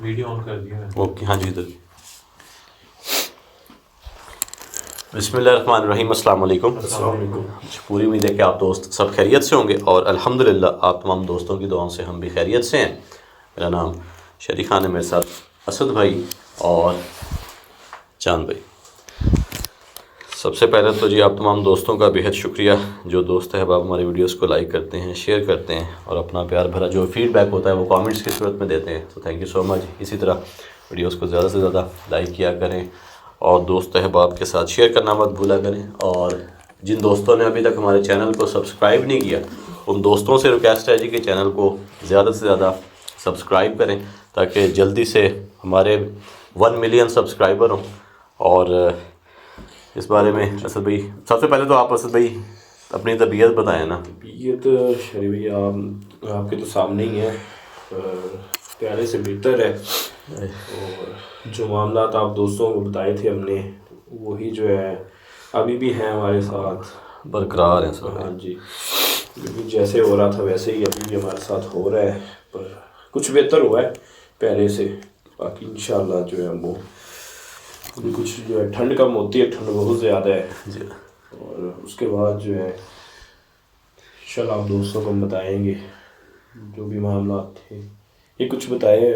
Video on कर दिया मैंने। ओके, हाँ जी इधर। बिस्मिल्लाहिर्रहमानिर्रहीम, अस्सलाम वालेकुम। पूरी उम्मीद है कि आप दोस्त सब खैरियत से होंगे और अल्हम्दुलिल्लाह आप तमाम दोस्तों की दुआओं से हम भी खैरियत से हैं। मेरा नाम शरी खान है, मेरे साथ असद भाई और चांद भाई। सबसे पहले तो जी आप तमाम दोस्तों का बेहद शुक्रिया, जो दोस्त अहबाब हमारे वीडियोस को लाइक करते हैं, शेयर करते हैं और अपना प्यार भरा जो फीडबैक होता है वो कमेंट्स की सूरत में देते हैं। तो थैंक यू सो मच। इसी तरह वीडियोस को ज़्यादा से ज़्यादा लाइक किया करें और दोस्त अहबाब के साथ शेयर करना मत भूला करें। और जिन दोस्तों ने अभी तक हमारे चैनल को सब्सक्राइब नहीं किया, उन दोस्तों से रिक्वेस्ट है जी कि चैनल को ज़्यादा से ज़्यादा सब्सक्राइब करें ताकि जल्दी से हमारे 1 मिलियन सब्सक्राइबर हों। और इस बारे में असद भाई, सबसे पहले तो आप असद भाई अपनी तबीयत बताएं ना। तबीयत शरी भैया आपके तो सामने ही है, पहले से बेहतर है। और जो मामला आप दोस्तों को बताए थे हमने, वही जो है अभी भी हैं हमारे साथ बरकरार हैं सब। हाँ जी, बिल्कुल जैसे हो रहा था वैसे ही अभी भी हमारे साथ हो रहा है, पर कुछ बेहतर हुआ है पहले से। बाकी इंशाल्लाह जो है वो कुछ जो है ठंड कम होती है, ठंड बहुत ज़्यादा है जी। और उसके बाद जो है इंशाल्लाह आप दोस्तों को हम बताएंगे जो भी मामला थे। ये कुछ बताए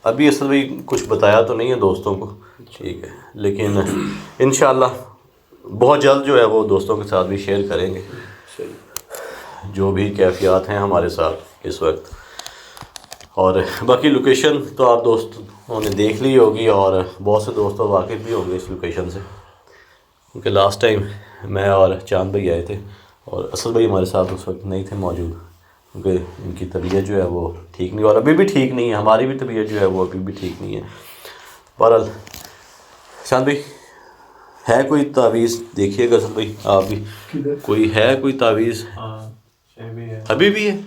अभी असल भाई कुछ बताया तो नहीं है दोस्तों को, ठीक है, लेकिन इंशाल्लाह बहुत जल्द जो है वो दोस्तों के साथ भी शेयर करेंगे सही। जो भी कैफियत हैं हमारे साथ इस वक्त। और बाकी लोकेशन तो आप दोस्तों ने देख ली होगी और बहुत से दोस्तों वाकिफ़ भी होंगे इस लोकेशन से, क्योंकि लास्ट टाइम मैं और चांद भाई आए थे और असद भाई हमारे साथ उस वक्त नहीं थे मौजूद, क्योंकि इनकी तबीयत जो है वो ठीक नहीं और अभी भी ठीक नहीं है। हमारी भी तबीयत जो है वो अभी भी ठीक नहीं है। बहरहाल चांद भाई है कोई तावीज़, देखिएगा असद भाई आप भी, कोई है कोई तावीज़? अभी भी है,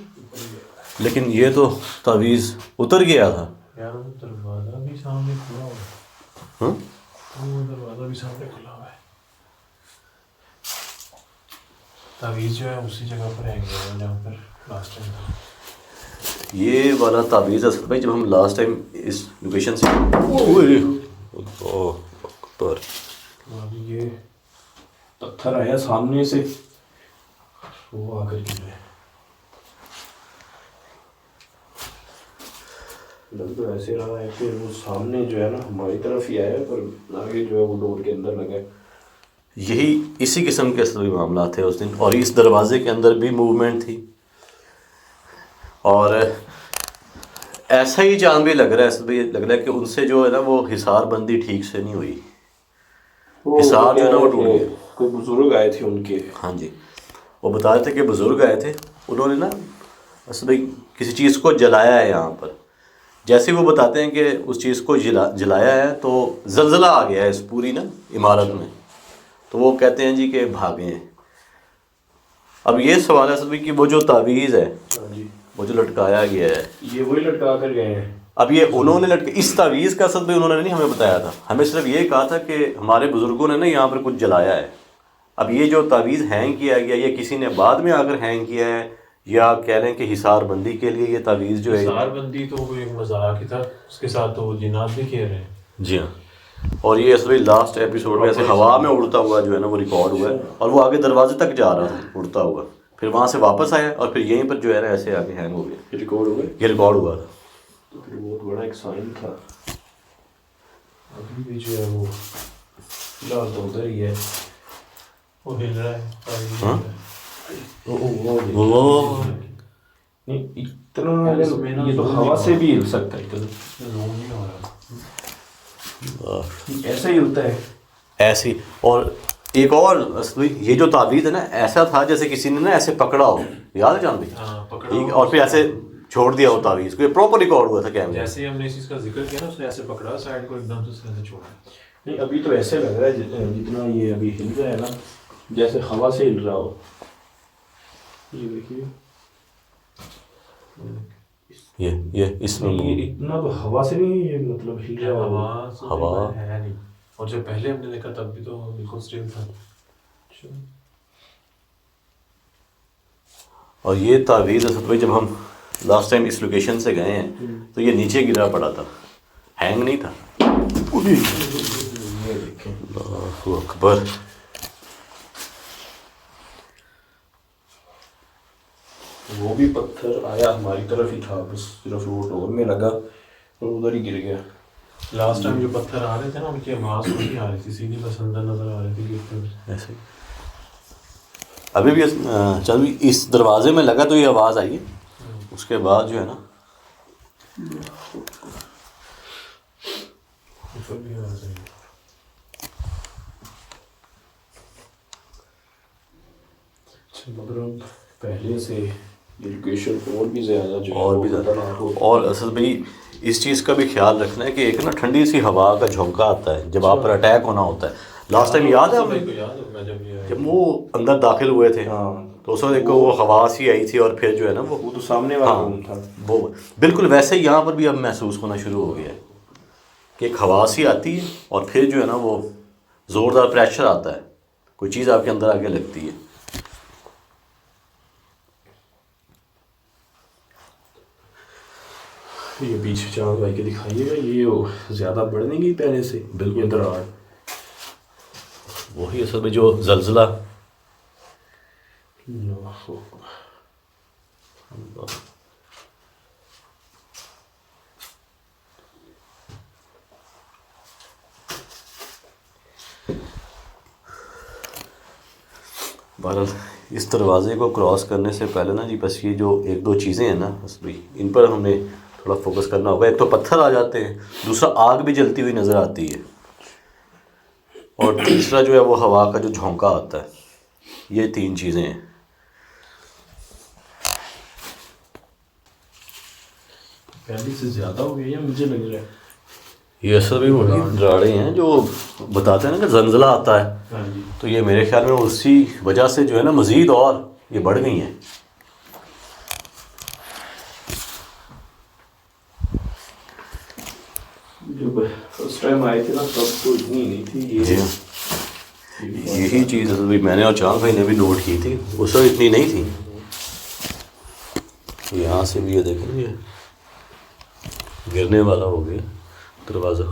लेकिन ये तो तावीज़ उतर गया था यार वो दरवाज़ा भी सामने खुला हुआ है। वो दरवाज़ा भी सामने खुला हुआ है। तावीज़ जो है उसी जगह पर हैंग हुआ है जहाँ पर लास्ट टाइम था। ये वाला तावीज़ असल भाई जब हम लास्ट टाइम इस लोकेशन से पर अभी ये पत्थर आया सामने से, वो आकर गिर रहा है। लग तो ऐसे रहा है कि वो सामने जो है ना हमारी तरफ ही आया, पर आगे जो है वो डोर के अंदर लगा है। यही इसी किस्म के असली मामला थे उस दिन, और इस दरवाजे के अंदर भी मूवमेंट थी और ऐसा ही जान भी लग रहा है, भी लग रहा है कि उनसे जो है ना वो हिसार बंदी ठीक से नहीं हुई। हिसार जो है ना वो टूट गया। कोई बुजुर्ग आए थे उनके, हाँ जी, वो बता रहे थे कि बुजुर्ग आए थे, उन्होंने ना असल भाई किसी चीज़ को जलाया है यहाँ पर। जैसे वो बताते हैं कि उस चीज़ को जलाया है तो ज़लज़ला आ गया है इस पूरी ना इमारत में, तो वो कहते हैं जी कि भागे हैं। अब ये सवाल है असल में कि वो जो तावीज़ है वो जो लटकाया गया है, ये वही लटका कर गए हैं। अब ये उन्होंने लटके इस तावीज़ का असल में उन्होंने नहीं हमें बताया था, हमें सिर्फ ये कहा था कि हमारे बुज़ुर्गों ने ना यहाँ पर कुछ जलाया है। अब ये जो तावीज़ हैंग किया गया ये किसी ने बाद में आकर हैंग किया है या कह लें कि हिसार बंदी के लिए ये तावीज़ जो है। हिसार बंदी तो वो एक मजाक ही था, उसके साथ तो वो जिन्नात भी खेल रहे हैं। जी हाँ, और ये असल लास्ट एपिसोड में ऐसे हवा में उड़ता हुआ जो है ना वो रिकॉर्ड हुआ है और वो आगे दरवाजे तक जा रहा था उड़ता हुआ, फिर वहाँ से वापस आया और फिर यहीं पर जो है ना ऐसे आगे हैंग हो गया। रिकॉर्ड हुआ, ये रिकॉर्ड हुआ था, तो फिर बहुत बड़ा एक साइन था। अभी भी जो है वो फिलहाल तो उधर ही है, वो हिल रहा है। हाँ? वो नहीं इतना ये तो हवा से भी हिल सकता है, रूम नहीं हो रहा, ऐसा ही होता है ऐसी। और एक और असली ये जो तावीज़ है ना ऐसा था जैसे किसी ने ना ऐसे पकड़ा हो, याद है जान भाई? ठीक, और फिर ऐसे छोड़ दिया हो तावीज़ को, ये प्रॉपर रिकॉर्ड हुआ था कैमरे। जैसे हमने इस चीज़ का जिक्र किया ना, उसने ऐसे पकड़ा साइड को एकदम से उसने ऐसे छोड़ा। नहीं अभी तो ऐसे लग रहा है जितना ये अभी हिल रहा है ना, जैसे हवा से हिल रहा हो। ये देखिए ये इसमें ये इतना तो हवा से नहीं, ये मतलब हिल रहा हो। हवा है नहीं, और जब पहले हमने देखा तब भी तो बिल्कुल स्टिल था। और ये तावीज़ असल में जब हम लास्ट टाइम इस लोकेशन से गए हैं तो ये नीचे गिरा पड़ा था, हैंग नहीं था। ये देखें, अल्लाहु अकबर। वो भी पत्थर आया हमारी तरफ ही था, बस सिर्फ वो डोर में लगा और उधर ही गिर गया। लास्ट टाइम जो पत्थर आ रहे थे ना उनकी आवाज़ नहीं आ रही थी, सीधी बस अंदर नजर आ रही थी गिरते हुए। ऐसे ही अभी भी चल इस दरवाजे में लगा तो ये आवाज़ आई है, उसके बाद जो है ना ऊपर भी आवाज़ आई। मगर अब पहले से एजुकेशन और भी ज़्यादा जो है और भी ज़्यादा। और असल भाई इस चीज़ का भी ख्याल रखना है कि एक ना ठंडी सी हवा का झोंका आता है जब आप पर अटैक होना होता है। लास्ट टाइम याद है मेरे को याद है मैं जब ये जब वो अंदर दाखिल हुए थे, हाँ, तो उस वक्त एक वो हवा सी आई थी और फिर जो है ना वो तो सामने वाला हाँ, रूम था। वो बिल्कुल वैसे ही यहाँ पर भी अब महसूस होना शुरू हो गया है कि एक हवा सी आती है और फिर जो है ना वो ज़ोरदार प्रेशर आता है, कोई चीज़ आपके अंदर आके लगती है। ये पीछे चांद भाई के दिखाइएगा, ये वो ज़्यादा बढ़ नहीं गई पहले से, बिल्कुल। ये दरार वही असल में जो जलजला बहरहाल इस दरवाज़े को क्रॉस करने से पहले ना जी बस ये जो एक दो चीज़ें हैं ना असली इन पर हमने थोड़ा फोकस करना होगा। एक तो पत्थर आ जाते हैं, दूसरा आग भी जलती हुई नज़र आती है, और तीसरा जो है वो हवा का जो झोंका आता है। ये तीन चीज़ें हैं। पहले से ज़्यादा हो गया या मुझे लग रहा है? ये असल में वही दराड़े हैं जो बताते हैं ना कि जंजला आता है, हाँ जी। तो ये मेरे ख्याल में उसी वजह से जो है ना मज़ीद और ये बढ़ गई हैं। जब फर्स्ट टाइम आए थे ना तब तो इतनी नहीं थी जी ये। हाँ, यही चीज़ असल में मैंने और चांद भाई ने भी नोट की थी, उस वक्त इतनी नहीं थी। यहाँ से भी ये देखेंगे गिरने वाला हो गया दरवाज़ा।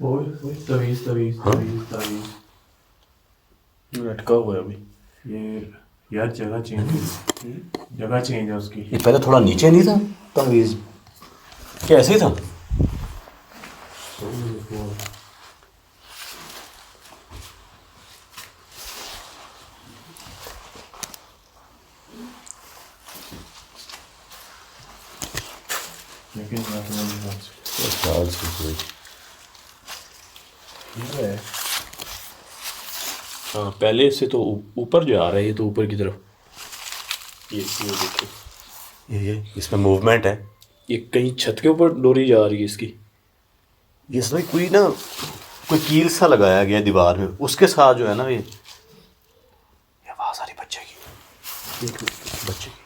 वही तवीज़ तवीज़ हाँ? तवीज़ तवीज़ लटका हुआ है अभी। ये यार जगह चेंज है, जगह चेंज है उसकी। ये पहले थोड़ा नीचे नहीं था तवीज़, कैसे था? लेकिन मैं तुम्हारी बात से ख्याल से कोई ये है। हाँ, पहले से तो ऊपर जा रहा है, ये तो ऊपर की तरफ। ये देखिए, ये इसमें मूवमेंट है। ये कहीं छत के ऊपर डोरी जा रही है इसकी। ये इसमें कोई ना कोई कील सा लगाया गया दीवार में, उसके साथ जो है ना ये आवाज़ आ रही बच्चे की, बच्चे की।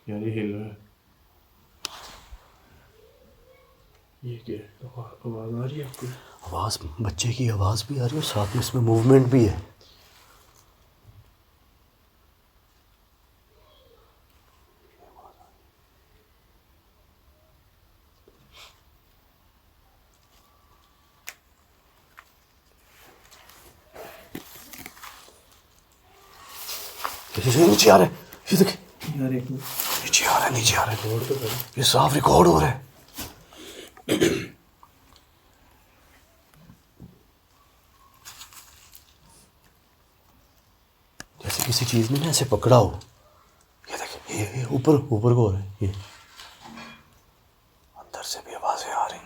यार ये हिल रहा है। ये क्या है? आवाज़ आ रही है आपको? आवाज़ बच्चे की आवाज़ भी आ रही है और साथ में इसमें मूवमेंट भी है। नीचे आ रहा है, ये देख, यार एक मिनट, नीचे आ रहा है, नीचे आ रहा है। और तो करो। ये साफ रिकॉर्ड हो रहा है। जैसे किसी चीज ने ना ऐसे पकड़ा हो। ये देख, ये ऊपर ऊपर को हो रहा है। ये अंदर से भी आवाजें आ रही।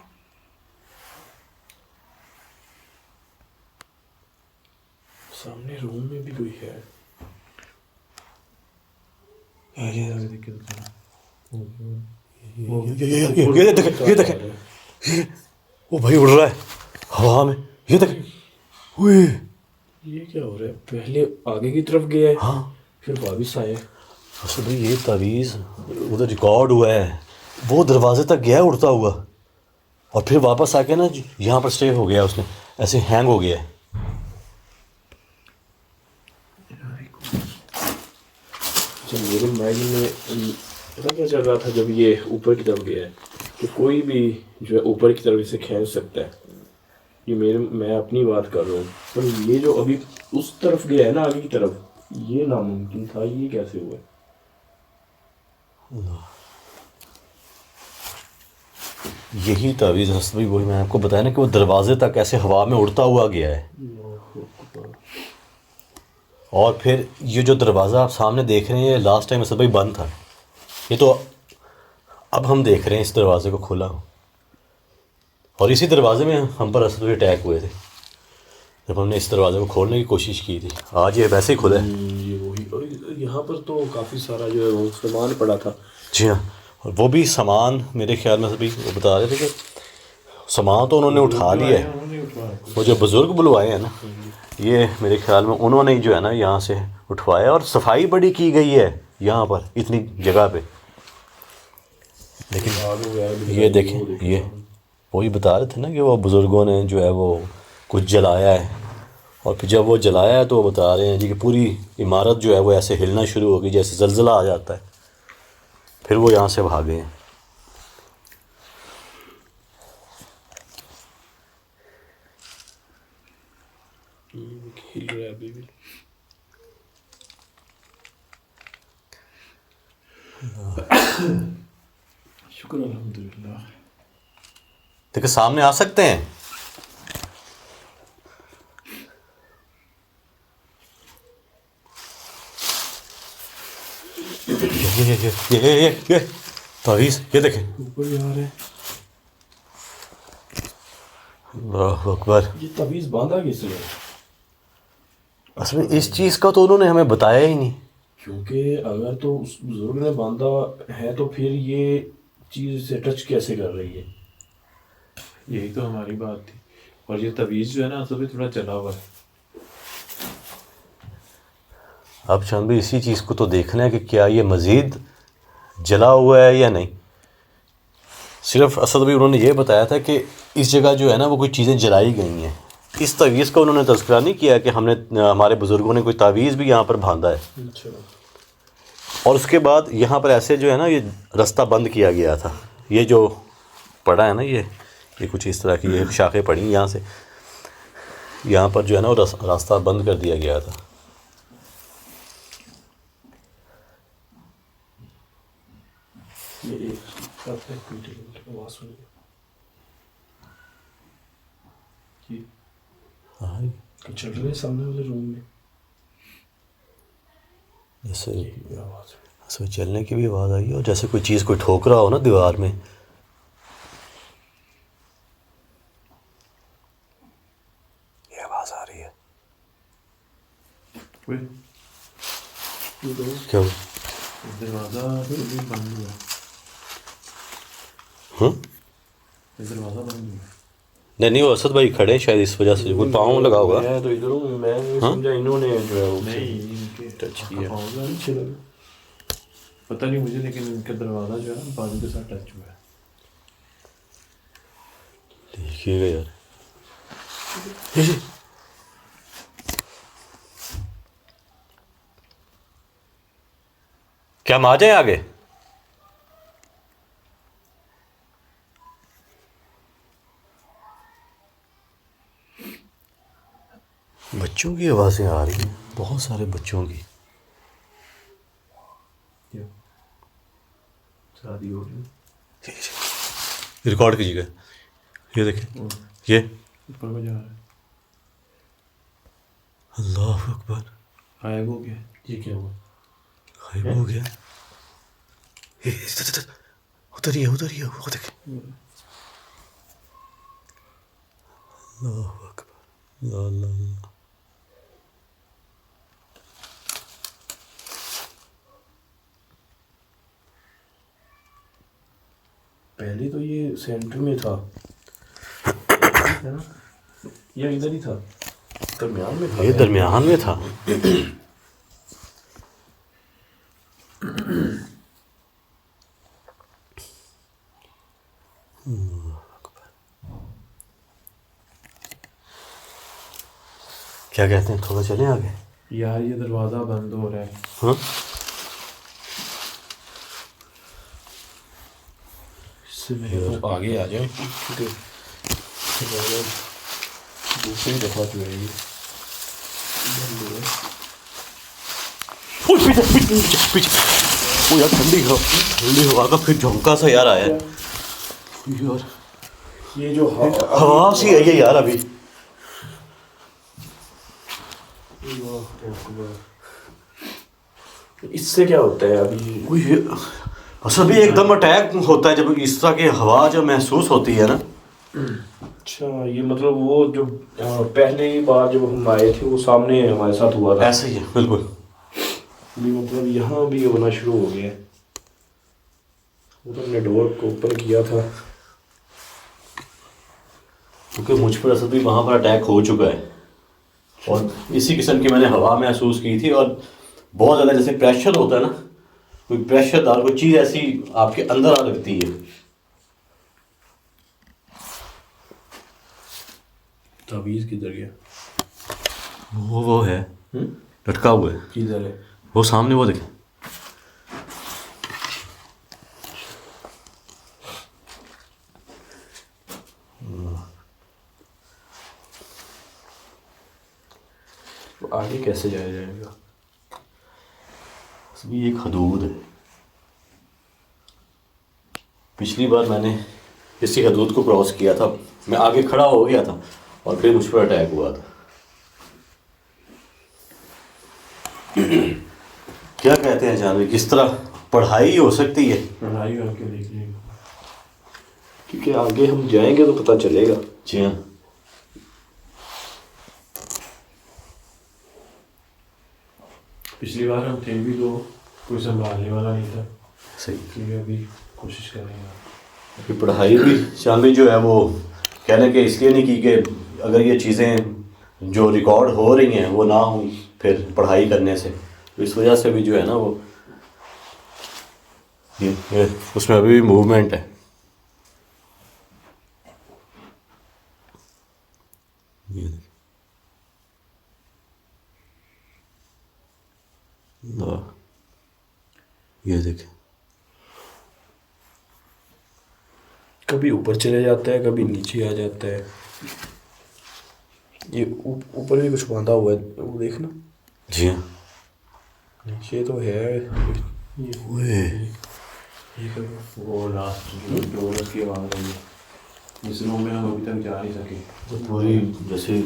सामने रूम में भी कोई है। ये देख ये देख, ये वो भाई उड़ रहा है हवा में। ये देख, ओए ये क्या हो रहा है? पहले आगे की तरफ गया है, हाँ, फिर वापस आया। अच्छा भाई ये तावीज़ उधर रिकॉर्ड हुआ है, वो दरवाजे तक गया है उड़ता हुआ, और फिर वापस आके ना यहाँ पर स्टे हो गया, उसने ऐसे हैंग हो गया है। अच्छा मेरे माइंड में पता क्या चल रहा था जब ये ऊपर की तरफ गया है कि कोई भी जो है ऊपर की तरफ इसे खींच सकता है। ये मैं अपनी बात कर रहा हूँ, पर ये जो अभी उस तरफ गया है ना आगे की तरफ, ये नामुमकिन था, ये कैसे हुआ? यही तावीज़ हसन भाई, वही मैंने आपको बताया ना कि वो दरवाजे तक ऐसे हवा में उड़ता हुआ गया है। और फिर ये जो दरवाज़ा आप सामने देख रहे हैं, ये लास्ट टाइम हसन भाई बंद था। ये तो अब हम देख रहे हैं इस दरवाजे को खुला, और इसी दरवाजे में हम पर हसन भाई अटैक हुए थे जब हमने इस दरवाजे को खोलने की कोशिश की थी। आज ये वैसे ही खुला है। ये वही, और यहाँ पर तो काफ़ी सारा जो है वो सामान पड़ा था। जी हाँ, और वो भी सामान मेरे ख्याल में सभी वो बता रहे थे कि सामान तो उन्होंने उठा लिया है। उन्होंने उठवाया। वो जो बुज़ुर्ग बुलवाए हैं ना, ये मेरे ख्याल में उन्होंने ही जो है ना यहाँ से उठवाया, और सफाई बड़ी की गई है यहाँ पर इतनी जगह पे। लेकिन ये देखें, ये वही बता रहे थे ना कि वो बुज़ुर्गों ने जो है वो कुछ जलाया है, और फिर जब वो जलाया है तो वो बता रहे हैं जी कि पूरी इमारत जो है वो ऐसे हिलना शुरू हो गई जैसे ज़लज़ला आ जाता है। फिर वो यहाँ से भागे हैं। हिल रहा है अभी भी। शुक्र अल्हम्दुलिल्लाह। देखिए सामने आ सकते हैं। ये तावीज़ ये देखें, ऊपर जा रहे हैं। अल्लाहु अकबर। ये तवीज़ बांधा किसने? असल में इस चीज़ का तो उन्होंने हमें बताया ही नहीं। क्योंकि अगर तो उस बुजुर्ग ने बांधा है तो फिर ये चीज़ से टच कैसे कर रही है? यही तो हमारी बात थी। और ये तवीज़ जो है ना असल में थोड़ा जला हुआ है। अब शाम भी इसी चीज़ को तो देखना है कि क्या ये मज़ीद जला हुआ है या नहीं। सिर्फ असद भी उन्होंने ये बताया था कि इस जगह जो है ना वो कुछ चीज़ें जलाई गई हैं। इस तावीज़ का उन्होंने तज़किरा नहीं किया कि हमारे बुज़ुर्गों ने कोई तावीज़ भी यहाँ पर बांधा है। अच्छा। और उसके बाद यहाँ पर ऐसे जो है ना ये रास्ता बंद किया गया था। ये जो पड़ा है ना, ये कुछ इस तरह की ये शाखें पड़ी यहाँ से, यहाँ पर जो है ना वो रास्ता बंद कर दिया गया था। ये एक करते हैं पीटे की आवाज़ सुनिए। ये हाँ, कुछ चल रहा है सामने वाले रूम में। जैसे ये आवाज़ उसमें चलने की भी आवाज़ आई है, और जैसे कोई चीज़ कोई ठोक रहा हो ना दीवार में। ये आवाज़ आ रही है। क्या हुआ? दरवाज़ा भी बंद हुआ। दरवाज़ा बंद हुआ। नहीं वो असद भाई खड़े हैं शायद, इस वजह से कोई पाँव लगा होगा। मैं तो इधर हूँ, मैं नहीं समझा इन्होंने जो है वो नहीं इनके टच किया। पीछे लगा। पता नहीं मुझे, लेकिन इनका दरवाज़ा जो है बाजू के साथ टच हुआ है। देखिएगा यार। क्या हम आ जाए आगे? बच्चों की आवाज़ें आ रही हैं, बहुत सारे बच्चों की। शादी हो गई। रिकॉर्ड कीजिएगा। ये देखें, ये ऊपर को जा रहा है। अल्लाह अकबर। गायब हो गया। ये क्या हुआ? गायब हो गया। उधर ही है, उधर ही है, वो देखें। अल्लाह अकबर। अल्लाह अल्लाह। पहले तो ये सेंटर में था है ना, या इधर ही था? दरमियान में था। ये दरमियान में था। क्या कहते हैं, थोड़ा चलें आगे? यार ये दरवाज़ा बंद हो रहा है। हाँ इससे मेरे को आगे आ जाए क्योंकि दूसरी दफ़ा जो है ये पीछे पीछे पीछे पीछे। वो यार ठंडी हवा का फिर झोंका सा यार आया यार। ये जो हवा सी आई है यार अभी। इससे क्या होता है अभी? असल भी एकदम अटैक होता है जब इस तरह की हवा जब महसूस होती है ना। अच्छा, ये मतलब वो जो पहली बार जब हम आए थे वो सामने हमारे साथ हुआ था। ऐसा ही है बिल्कुल। ये मतलब यहाँ भी होना शुरू हो गया है। वो तो हमने डोर को ओपन किया था क्योंकि मुझ पर असल भी वहाँ पर अटैक हो चुका है और इसी किस्म की मैंने हवा महसूस की थी। और बहुत ज़्यादा जैसे प्रेशर होता है ना, कोई प्रेशरदार कोई चीज़ ऐसी आपके अंदर आ लगती है। ताबीज़ किधर गया? वो है लटका हुआ है। किधर है? वो सामने वो देखें। आगे कैसे जाया जाएगा? ये एक हदूद है। पिछली बार मैंने इसी हदूद को क्रॉस किया था, मैं आगे खड़ा हो गया था और फिर मुझ पर अटैक हुआ था। क्या कहते हैं जानवी, किस तरह पढ़ाई हो सकती है? पढ़ाई करके देख लेंगे क्योंकि आगे हम जाएंगे तो पता चलेगा। जी हाँ। पिछली बार हम थे भी तो कोई संभालने वाला नहीं था। सही। इसलिए अभी कोशिश करेंगे। अभी पढ़ाई भी जानवी जो है वो कहने के इसलिए नहीं की कि अगर ये चीज़ें जो रिकॉर्ड हो रही हैं वो ना हो फिर पढ़ाई करने से, तो इस वजह से भी जो है ना वो ये उसमें अभी भी मूवमेंट है। ये देखें, कभी ऊपर चले जाता है कभी नीचे आ जाता है। ये ऊपर भी कुछ बांधा हुआ है, वो देखना। जी हाँ। नीचे तो है ये वो लास्ट डोर की आवाज़ आई है। इस रूम में हम अभी तक जा नहीं सके। तो पूरी जैसे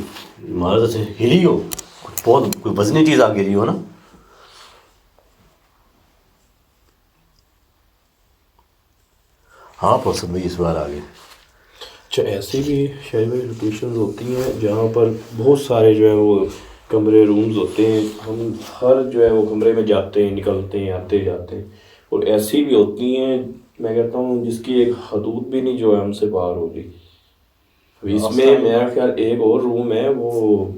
इमारत से हिली हो, बहुत कोई वजनी चीज़ आ गिरी हो ना। हाँ पसंद भी इस बार आ गए। अच्छा, ऐसे भी शायद में लोकेशंस होती हैं जहाँ पर बहुत सारे जो है वो कमरे रूम्स होते हैं। हम हर जो है वो कमरे में जाते हैं, निकलते हैं, आते जाते हैं। और ऐसी भी होती हैं, मैं कहता हूँ जिसकी एक हदूद भी नहीं जो है हमसे बाहर होगी। इसमें मेरा ख्याल एक और रूम है, वो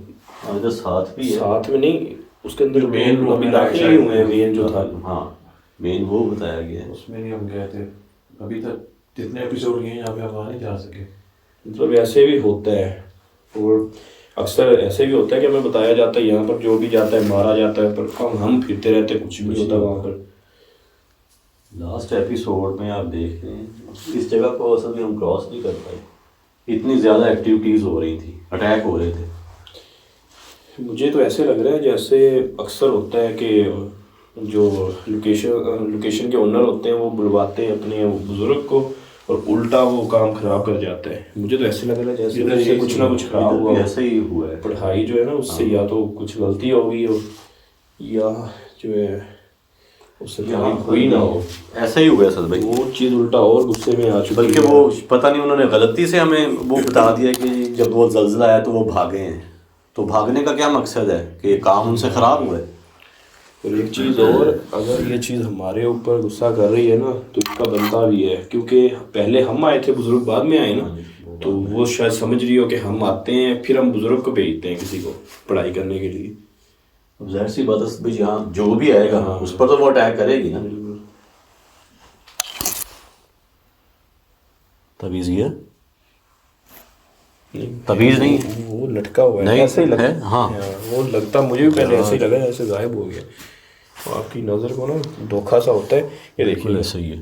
इधर साथ भी है। साथ में नहीं, उसके अंदर मेन रूम अभी है, दाखिल ही हुए हैं। मेन जो था, हाँ मेन वो बताया गया है। उसमें नहीं हम गए थे अभी तक। जितने एपिसोड गए यहाँ पे हम वहाँ नहीं जा सके। मतलब ऐसे भी होता है। और अक्सर ऐसे भी होता है कि हमें बताया जाता है यहाँ पर जो भी जाता है मारा जाता है, पर हम फिरते रहते, कुछ भी होता वहाँ पर। लास्ट एपिसोड में आप देख रहे हैं इस जगह को असल में हम क्रॉस नहीं कर पाए, इतनी ज़्यादा एक्टिविटीज़ हो रही थी, अटैक हो रहे थे। मुझे तो ऐसे लग रहा है जैसे अक्सर होता है कि जो लोकेशन के ओनर होते हैं वो बुलवाते हैं अपने बुजुर्ग को और उल्टा वो काम खराब कर जाता है। मुझे तो ऐसे लग रहा है जैसे उससे कुछ ना कुछ खराब हुआ। ऐसा ही हुआ है। पढ़ाई जो है ना उससे या तो कुछ गलती हो गई हो या जो है उससे हुई ना हो। ऐसा ही हुआ है सर भाई। वो चीज़ उल्टा और गुस्से में आ चुकी है। बल्कि वो पता नहीं उन्होंने गलती से हमें वो बता दिया कि जब वो जल्जला आया तो वो भागे हैं। तो भागने का क्या मकसद है कि काम उनसे ख़राब हुआ है। और एक चीज़ और, अगर ये चीज़ हमारे ऊपर गुस्सा कर रही है ना तो इसका बनता भी है, क्योंकि पहले हम आए थे, बुजुर्ग बाद में आए ना। तो वो शायद समझ रही हो कि हम आते हैं फिर हम बुजुर्ग को भेजते हैं किसी को पढ़ाई करने के लिए। अब जाहिर सी बात है भाई, यहाँ जो भी आएगा उस पर तो वो अटैक करेगी ना। तवीज़ ये तवीज़ नहीं है, वो लटका हुआ है। नहीं ऐसे ही लगता है। हाँ वो लगता मुझे भी पहले ऐसे ही लगा जैसे गायब हो गया। तो आपकी नज़र को ना धोखा सा होता है। ये देखिए ऐसा ही है।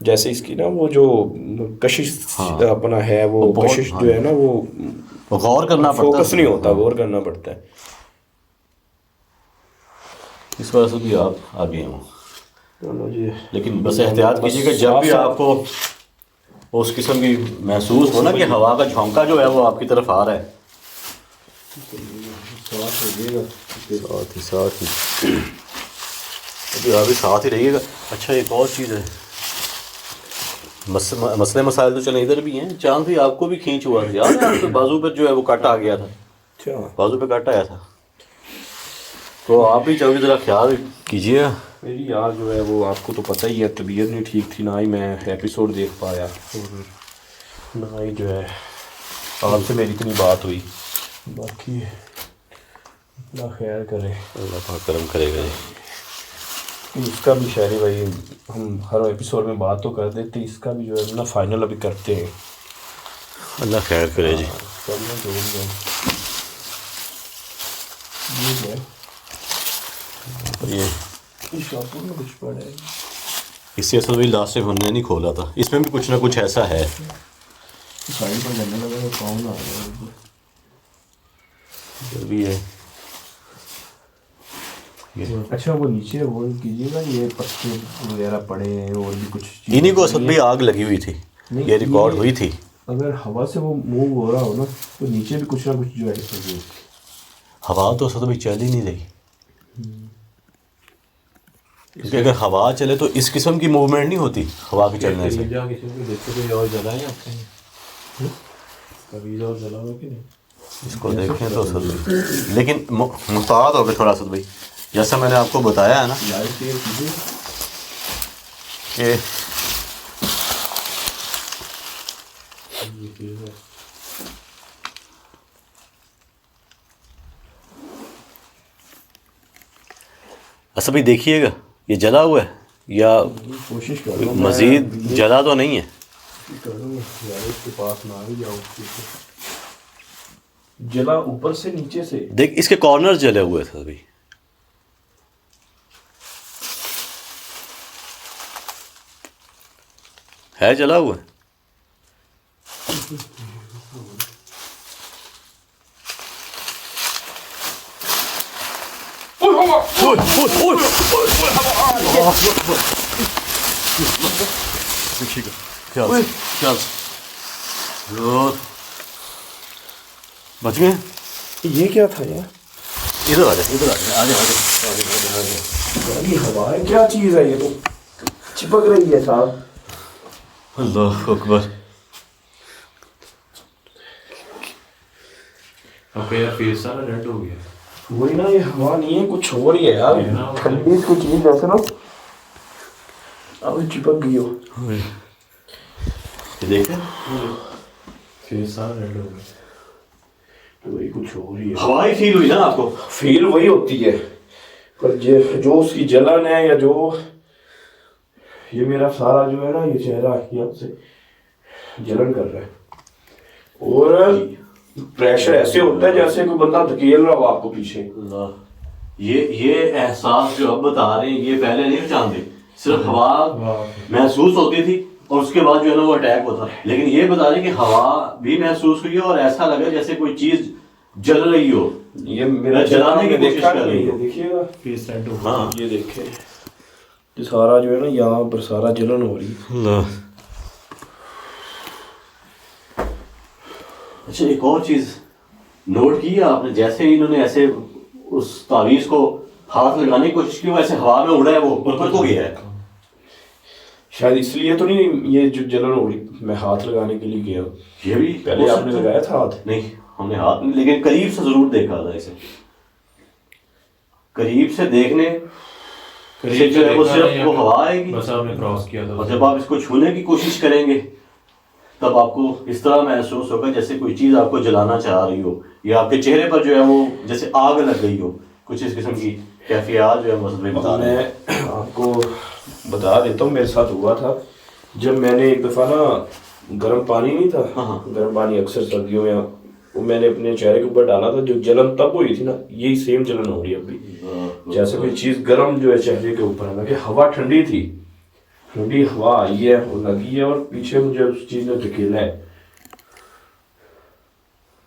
जैसे इसकी ना वो जो कशिश अपना है वो बहुत- कशिश जो है ना वो गौर करना पड़ता है, फोकस नहीं होता, गौर करना पड़ता है। इस वजह से भी आप आगे हो। चलो जी, लेकिन बस एहतियात कीजिएगा जब भी आपको उस किस्म की महसूस हो ना कि हवा का झोंका जो है वो आपकी तरफ आ रहा है, साथ ही अभी आप भी साथ ही रहिएगा। अच्छा एक और चीज़ है, मसले मसाइल तो चले इधर भी हैं। चांद भी आपको भी खींच हुआ था, याद है आपके बाजू पर जो है वो कट आ गया था, अच्छा बाजू पे कट आया था, तो आप भी जल्दी ज़रा ख्याल कीजिएगा। मेरी यार जो है वो आपको तो पता ही है, तबीयत नहीं ठीक थी, ना ही मैं एपिसोड देख पाया और ना ही जो है आपसे मेरी इतनी बात हुई। बाकी अल्लाह खैर करे, अल्लाह पाक करम करेगा जी। इसका भी शायरी भाई हम हर एपिसोड में बात तो कर देते, इसका भी जो है ना फाइनल अभी करते हैं। अल्लाह खैर करे जी। करना जो भी है ये है, ये शाहपुर में कुछ पड़ा है, इससे असल में लास्ट से हमने नहीं खोला था, इसमें भी कुछ ना कुछ ऐसा है। साइड पर जाने लगा तो कौन आ गया जो भी है अच्छा वो नीचे वो कीजिएगा, ये पत्ते वगैरह पड़े हैं और भी कुछ इन्हीं को असल में आग लगी हुई थी, नहीं, ये रिकॉर्ड ये- हुई थी। अगर हवा से वो मूव हो रहा हो ना तो नीचे भी कुछ ना कुछ जो है इसमें हवा तो असल में चल ही नहीं रही, क्योंकि अगर हवा चले तो इस किस्म की मूवमेंट नहीं होती हवा के चलने से। कबीजा किसी को देखो कोई और जला है आपके यहाँ? कबीजा और जला हुआ कि नहीं? इसको देखें तो असल में, लेकिन मुख्तार हो गए थोड़ा सा भाई, जैसा मैंने आपको बताया है ना कि अच्छा भाई देखिएगा ये जला हुआ है या कोशिश कर रहा हूँ मज़ीद जला तो नहीं है। इसके पास ना ही जाओ, जला ऊपर से नीचे से। देख इसके कॉर्नर जले हुए थे अभी, है जला हुआ है। चल चल बच गए। ये क्या था यार? इधर आ जा, इधर आ जा, आगे ये हवा है, क्या चीज़ है ये? तो चिपक रही है साहब। अल्लाह अकबर। आपका यार फेस सारा रेड हो गया। वही ना, ये हवा नहीं है, कुछ हो रही है यार, ये ना- ठंडी कुछ चीज़ जैसे ना अब चिपक गई हो। ये देखें फेस सारा रेड हो गया। तो वही कुछ हो रही है, हवाई फील हुई ना आपको? फील वही होती है, पर जो उसकी जलन है या जो ये मेरा सारा जो है ना ये चेहरा यहाँ से जलन कर रहा है और प्रेशर ऐसे होता है जैसे कोई बंदा धकेल रहा हो आपको पीछे। अल्लाह, ये एहसास जो अब बता रहे हैं ये पहले नहीं जानते, सिर्फ हवा महसूस होती थी और उसके बाद जो है ना वो अटैक होता, लेकिन ये बता रहे कि हवा भी महसूस हुई है और ऐसा लगा जैसे कोई चीज जल रही हो। ये मेरा जलाने की कोशिश देखा कर रही नहीं हो। है, देखिएगा फेस रेड हो हाँ ये देखे, ये सारा जो है ना यहाँ पर सारा जलन हो रही है। अल्लाह। अच्छा एक और चीज नोट की है आपने, जैसे ही इन्होंने ऐसे उस तावीज को हाथ लगाने की कोशिश की, वो ऐसे हवा में उड़ा है, वो ऊपर को गया है। शायद इसलिए तो नहीं ये जो जलन हो रही, मैं हाथ लगाने के लिए गया। ये भी पहले हो आपने सकता है। लगाया था हाथ? नहीं हमने हाथ नहीं, लेकिन करीब से जरूर देखा था इसे, करीब से देखने से जो है वो सिर्फ वो हवा आएगी, बस आपने क्रॉस किया था। और जब आप इसको छूने की कोशिश करेंगे तब आपको इस तरह महसूस होगा जैसे कोई चीज़ आपको जलाना चाह रही हो, या आपके चेहरे पर जो है वो जैसे आग लग गई हो, कुछ इस किस्म की कैफियत जो है मसले बता रहे हैं। मैं आपको बता देता हूँ मेरे साथ हुआ था, जब मैंने एक दफ़ा ना गर्म पानी नहीं था, हाँ। गर्म पानी अक्सर सर्दियों में वो मैंने अपने चेहरे के ऊपर डाला था, जो जलन तब हुई थी ना यही सेम जलन हो रही है अभी, जैसे कोई चीज़ गर्म जो है चेहरे के ऊपर है ना, कि हवा ठंडी थी ठंडी हवा आई है और लगी है और पीछे मुझे उस चीज़ ने धकेला है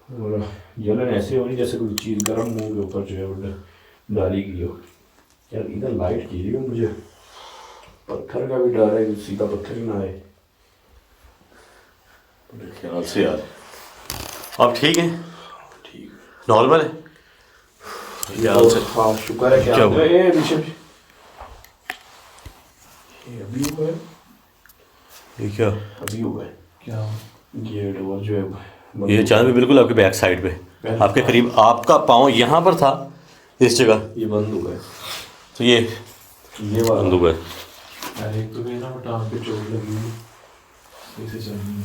और जलन ऐसे हो रही जैसे कोई चीज़ गर्म मुंह के ऊपर जो है वो डाली गई हो। यार इधर लाइट की रही हो मुझे, पत्थर का भी डर है कि सीधा पत्थर ही ना आए। मेरे ख्याल से यार अब ठीक है, ठीक नॉर्मल है ख्याल से। हाँ शुक्र है। क्या क्या हुआ? ये पीछे ये अभी हुआ है, ये क्या अभी हुआ है क्या ये डोर जो है ये चांद भी बिल्कुल आपके बैक साइड पे आपके करीब, आपका पाँव यहाँ पर था इस जगह, ये बंद हुआ है। तो ये वाला बंद हुआ है। यार एक तो भी ना वो टांग पे चोट लगी हुई इसे चल नहीं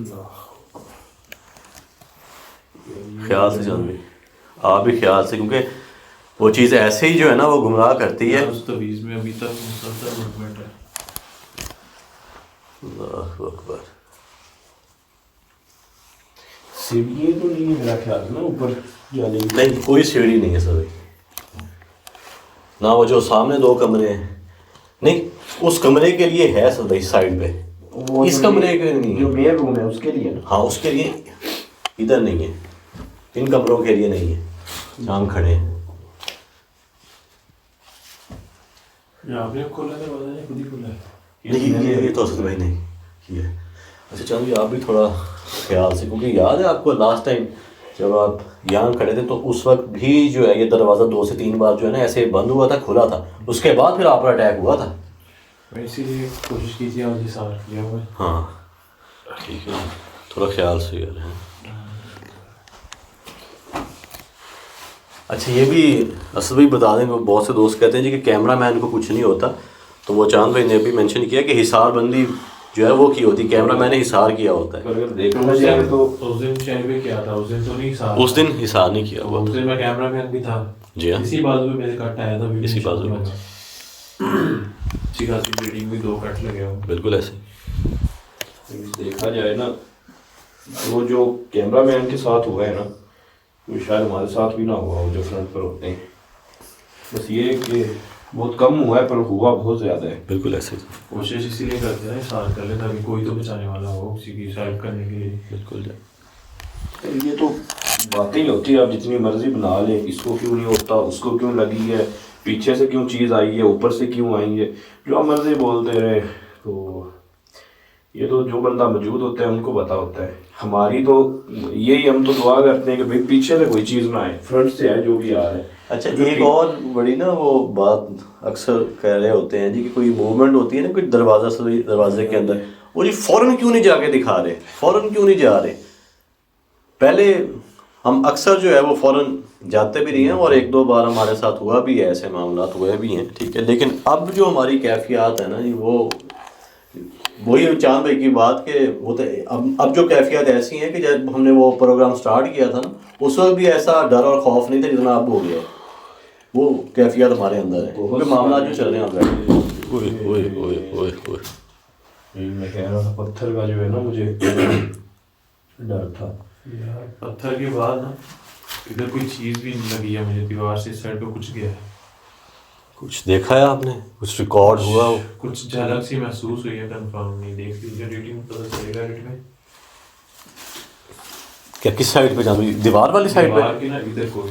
रहा। ख्याल से चांद भी आप भी ख्याल से, क्योंकि वो चीज़ ऐसे ही जो है ना वो गुमराह करती है। यार उस तवीज़ में अभी तक मुसलसल मूवमेंट है। अल्लाहु अकबर। सीढ़ी तो नहीं है मेरा ख्याल ना ऊपर जाने की। नहीं कोई सीढ़ी नहीं है सर, ना वो जो सामने दो कमरे हैं, नहीं उस कमरे के लिए है सर भाई साइड पे, वो इस कमरे के नहीं जो है। मेन रूम है उसके लिए ना। हाँ उसके लिए इधर नहीं है, इन कमरों के लिए नहीं है जहाँ हम खड़े हैं। यहाँ पे खोला दरवाजा नहीं, खुद ही खुला है। नहीं ये तो असद भाई नहीं किया है। अच्छा चांद भी आप भी थोड़ा ख्याल से, क्योंकि याद है आपको लास्ट टाइम जब आप यहाँ खड़े थे तो उस वक्त भी जो है ये दरवाज़ा 2 से 3 बार जो है ना ऐसे बंद हुआ था, खुला था, उसके बाद फिर आप पर अटैक हुआ था। मैं इसीलिए कोशिश की थी आज ही सार किया हुआ है। हाँ ठीक है, थोड़ा ख्याल से यार है। अच्छा ये भी असद भाई बता दें, बहुत से दोस्त कहते हैं जी कि कैमरा मैन को कुछ नहीं होता, तो वो चांद भाई ने भी मेंशन किया कि हिसारबंदी जो है वो की होती, कैमरा मैन ने हिसार किया होता है। अगर देखना जाए तो उस दिन शायद भी किया था, उस दिन तो नहीं सार, उस दिन हिसार नहीं किया हुआ उस दिन मैं कैमरा मैन भी था। जी हाँ, इसी बाजू में मेरे कट आया था, इसी बाजू में। अच्छी खासी ब्लीडिंग भी 2 कट लगे हो। बिल्कुल ऐसे। देखा जाए ना वो जो कैमरा मैन के साथ हुआ है ना वो शायद हमारे साथ भी ना हुआ हो जो फ्रंट पर होते हैं। बस ये कि बहुत कम हुआ है पर हुआ बहुत ज़्यादा है। बिल्कुल ऐसे। कोशिश इसीलिए करते हैं सार कर ले ताकि कोई तो बचाने वाला हो किसी की हेल्प करने के लिए। बिल्कुल ये तो बातें ही होती है, आप जितनी मर्जी बना लें, इसको क्यों नहीं होता, उसको क्यों लगी है, पीछे से क्यों चीज़ आई है, ऊपर से क्यों आई है, जो आप मर्जी बोलते रहे। तो ये तो जो बंदा मौजूद होता है उनको पता होता है। हमारी तो यही, हम तो दुआ करते हैं कि भाई पीछे से कोई चीज़ ना आए, फ्रंट से आए जो भी आ रहा है। अच्छा एक और बड़ी ना वो बात अक्सर कह रहे होते हैं जी कि कोई मूवमेंट होती है ना कोई दरवाजा से दरवाजे के अंदर, वो जी फ़ौरन क्यों नहीं जाके दिखा रहे, फ़ौरन क्यों नहीं जा रहे। पहले हम अक्सर जो है वो फ़ौरन जाते भी नहीं हैं और 1-2 बार हमारे साथ हुआ भी है, ऐसे मामला हुए भी हैं, ठीक है। लेकिन अब जो हमारी कैफियत है ना जी वो वही चांद भाई की बात के वो तो अब जो कैफियत ऐसी है कि जब हमने वो प्रोग्राम स्टार्ट किया था ना उस वक्त भी ऐसा डर और खौफ नहीं था जितना अब हो गया है। वो कैफियत हमारे अंदर है क्योंकि मामला जो चल रहे हैं मैं कह रहा था पत्थर का जो है ना मुझे डर था यार पत्थर के बाद ना इधर कोई चीज़ भी नहीं लगी है मुझे, दीवार से इस साइड पे कुछ गया है। कुछ देखा है आपने, कुछ रिकॉर्ड हुआ हो? कुछ झलक सी महसूस हुई है, कंफर्म नहीं, देख लीजिए एडिटिंग पता चलेगा एडिट में। क्या किस साइड पे जाना, दीवार वाली साइड पे? दीवार की ना इधर को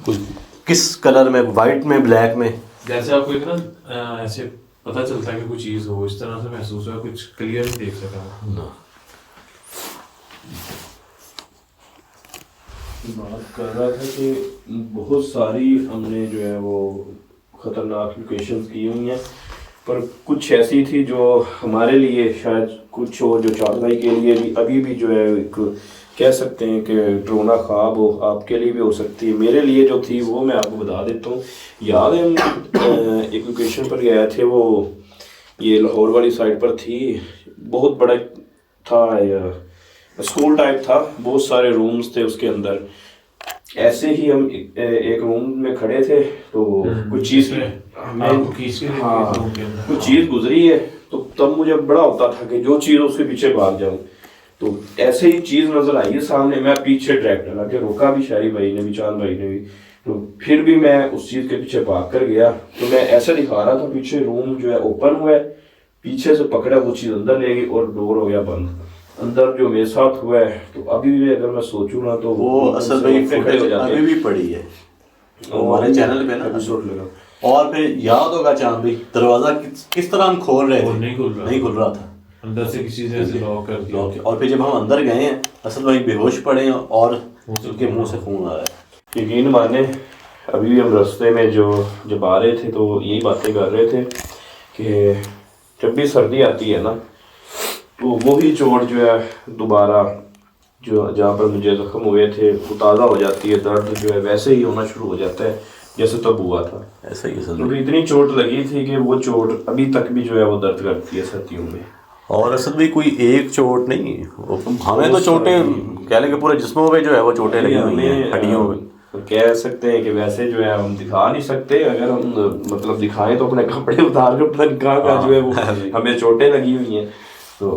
कुछ किस कलर में, वाइट में, ब्लैक में? जैसे आपको एक ना ऐसे पता चलता है कि कुछ चीज़ हो, इस तरह से महसूस हुआ, कुछ क्लियर नहीं देख सका ना। बात कर रहा था कि बहुत सारी हमने जो है वो ख़तरनाक लोकेशंस की हुई हैं, पर कुछ ऐसी थी जो हमारे लिए शायद कुछ हो, जो चांद भाई के लिए भी अभी भी जो है एक कह सकते हैं कि ड्रोना ख्वाब हो, आपके लिए भी हो सकती है। मेरे लिए जो थी वो मैं आपको बता देता हूँ। याद है हम एक लोकेशन पर गए थे, वो ये लाहौर वाली साइड पर थी, बहुत बड़ा था, स्कूल टाइप था, बहुत सारे रूम्स थे उसके अंदर। ऐसे ही हम एक रूम में खड़े थे तो कुछ चीज़ कुछ चीज़ गुजरी है, तो तब मुझे बड़ा होता था कि जो चीज़ उसके पीछे भाग जाऊं। तो ऐसे ही चीज़ नज़र आई है सामने, मैं पीछे ट्रैक डाला के रोका भी, शाही भाई ने भी, चांद भाई ने भी, तो फिर भी मैं उस चीज़ के पीछे भाग कर गया। तो मैं ऐसा दिखा रहा था, पीछे रूम जो है ओपन हुआ है, पीछे से पकड़ा वो चीज़ अंदर ले गई और डोर हो गया बंद। अंदर जो मेरे साथ हुआ है, तो अभी भी अगर मैं सोचूं ना तो वो असल में फुटेज अभी भी पड़ी है हमारे चैनल पे ना एपिसोड लगा। और फिर याद होगा चांद भाई दरवाजा किस तरह हम खोल रहे थे, नहीं खुल रहा था, अंदर से किसी ने ऐसे लॉक कर दिया। और फिर जब हम अंदर गए हैं असल भाई बेहोश पड़े हैं और उनके मुंह से खून आ रहा है। यकीन माने अभी भी हम रास्ते में जब आ रहे थे तो यही बातें कर रहे थे कि जब भी सर्दी आती है ना तो वही चोट जो है दोबारा जो जहाँ पर मुझे जख्म हुए थे वो ताज़ा हो जाती है, दर्द जो है वैसे ही होना शुरू हो जाता है जैसे तब हुआ था। ऐसा ही है तो इतनी चोट लगी थी कि वो चोट अभी तक भी जो है वो दर्द करती है सर्दियों में। और असल में कोई एक चोट नहीं, हमें तो चोटें कह लें कि पूरे जिस्मों पे जो है वो चोटें लगी हुई हैं, हड्डियों में। कह सकते हैं कि वैसे जो है हम दिखा नहीं सकते, अगर हम मतलब दिखाएं तो अपने कपड़े उतार कर पता नहीं कहाँ जो है वो हमें चोटें लगी हुई हैं। तो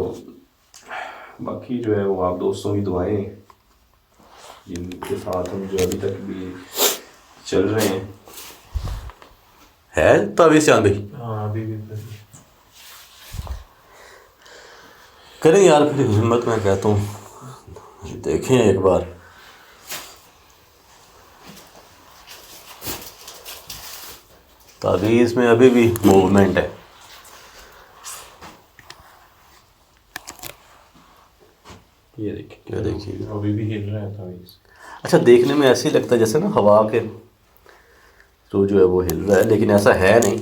बाकी जो है वो आप दोस्तों की दुआएं जिनके साथ हम जो अभी तक भी चल रहे हैं। है तावीज़ चांद भाई? हाँ अभी भी करें यार फिर हिम्मत, मैं कहता हूँ देखें एक बार। तावीज़ में अभी भी मूवमेंट है। ये देखिए, क्या देखिए, अभी भी हिल रहा था। अच्छा देखने में ऐसे ही लगता है जैसे ना हवा के तो जो है वो हिल रहा है, लेकिन ऐसा है नहीं।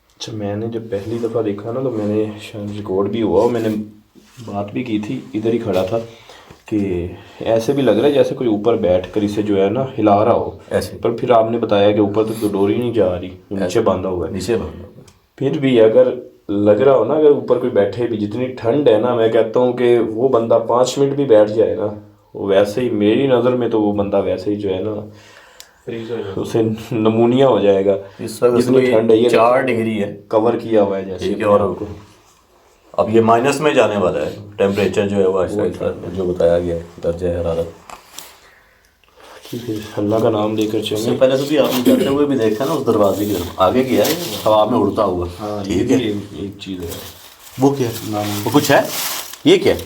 अच्छा मैंने जब पहली दफ़ा देखा ना तो मैंने शायद रिकॉर्ड भी हुआ और मैंने बात भी की थी, इधर ही खड़ा था कि ऐसे भी लग रहा है जैसे कोई ऊपर बैठ कर इसे जो है ना हिला रहा हो ऐसे। पर फिर आपने बताया कि ऊपर तक तो डोरी नहीं जा रही, नीचे बांधा हुआ है। नीचे बांधा हुआ है। फिर भी अगर लग रहा हो ना अगर ऊपर कोई बैठे भी, जितनी ठंड है ना, मैं कहता हूँ कि वो बंदा 5 मिनट भी बैठ जाए ना वो वैसे ही, मेरी नज़र में तो वो बंदा वैसे ही जो है ना फ्रीज हो जाता उसे नमूनिया हो जाएगा। इस वक्त जितनी ठंड है, ये 4 डिग्री है, कवर किया हुआ है जैसे। ठीक है, और अब ये माइनस में जाने वाला है टेम्परेचर जो है वो ऐसा जो बताया गया है दर्जा हरारत। अल्लाह का नाम लेकर उससे चलें। पहले तो भी आपने जाते हुए भी देखा ना उस दरवाजे की तरफ आगे किया है हवा में उड़ता हुआ। हाँ ठीक ये है, एक चीज़ है। वो क्या है, वो कुछ है, ये क्या है,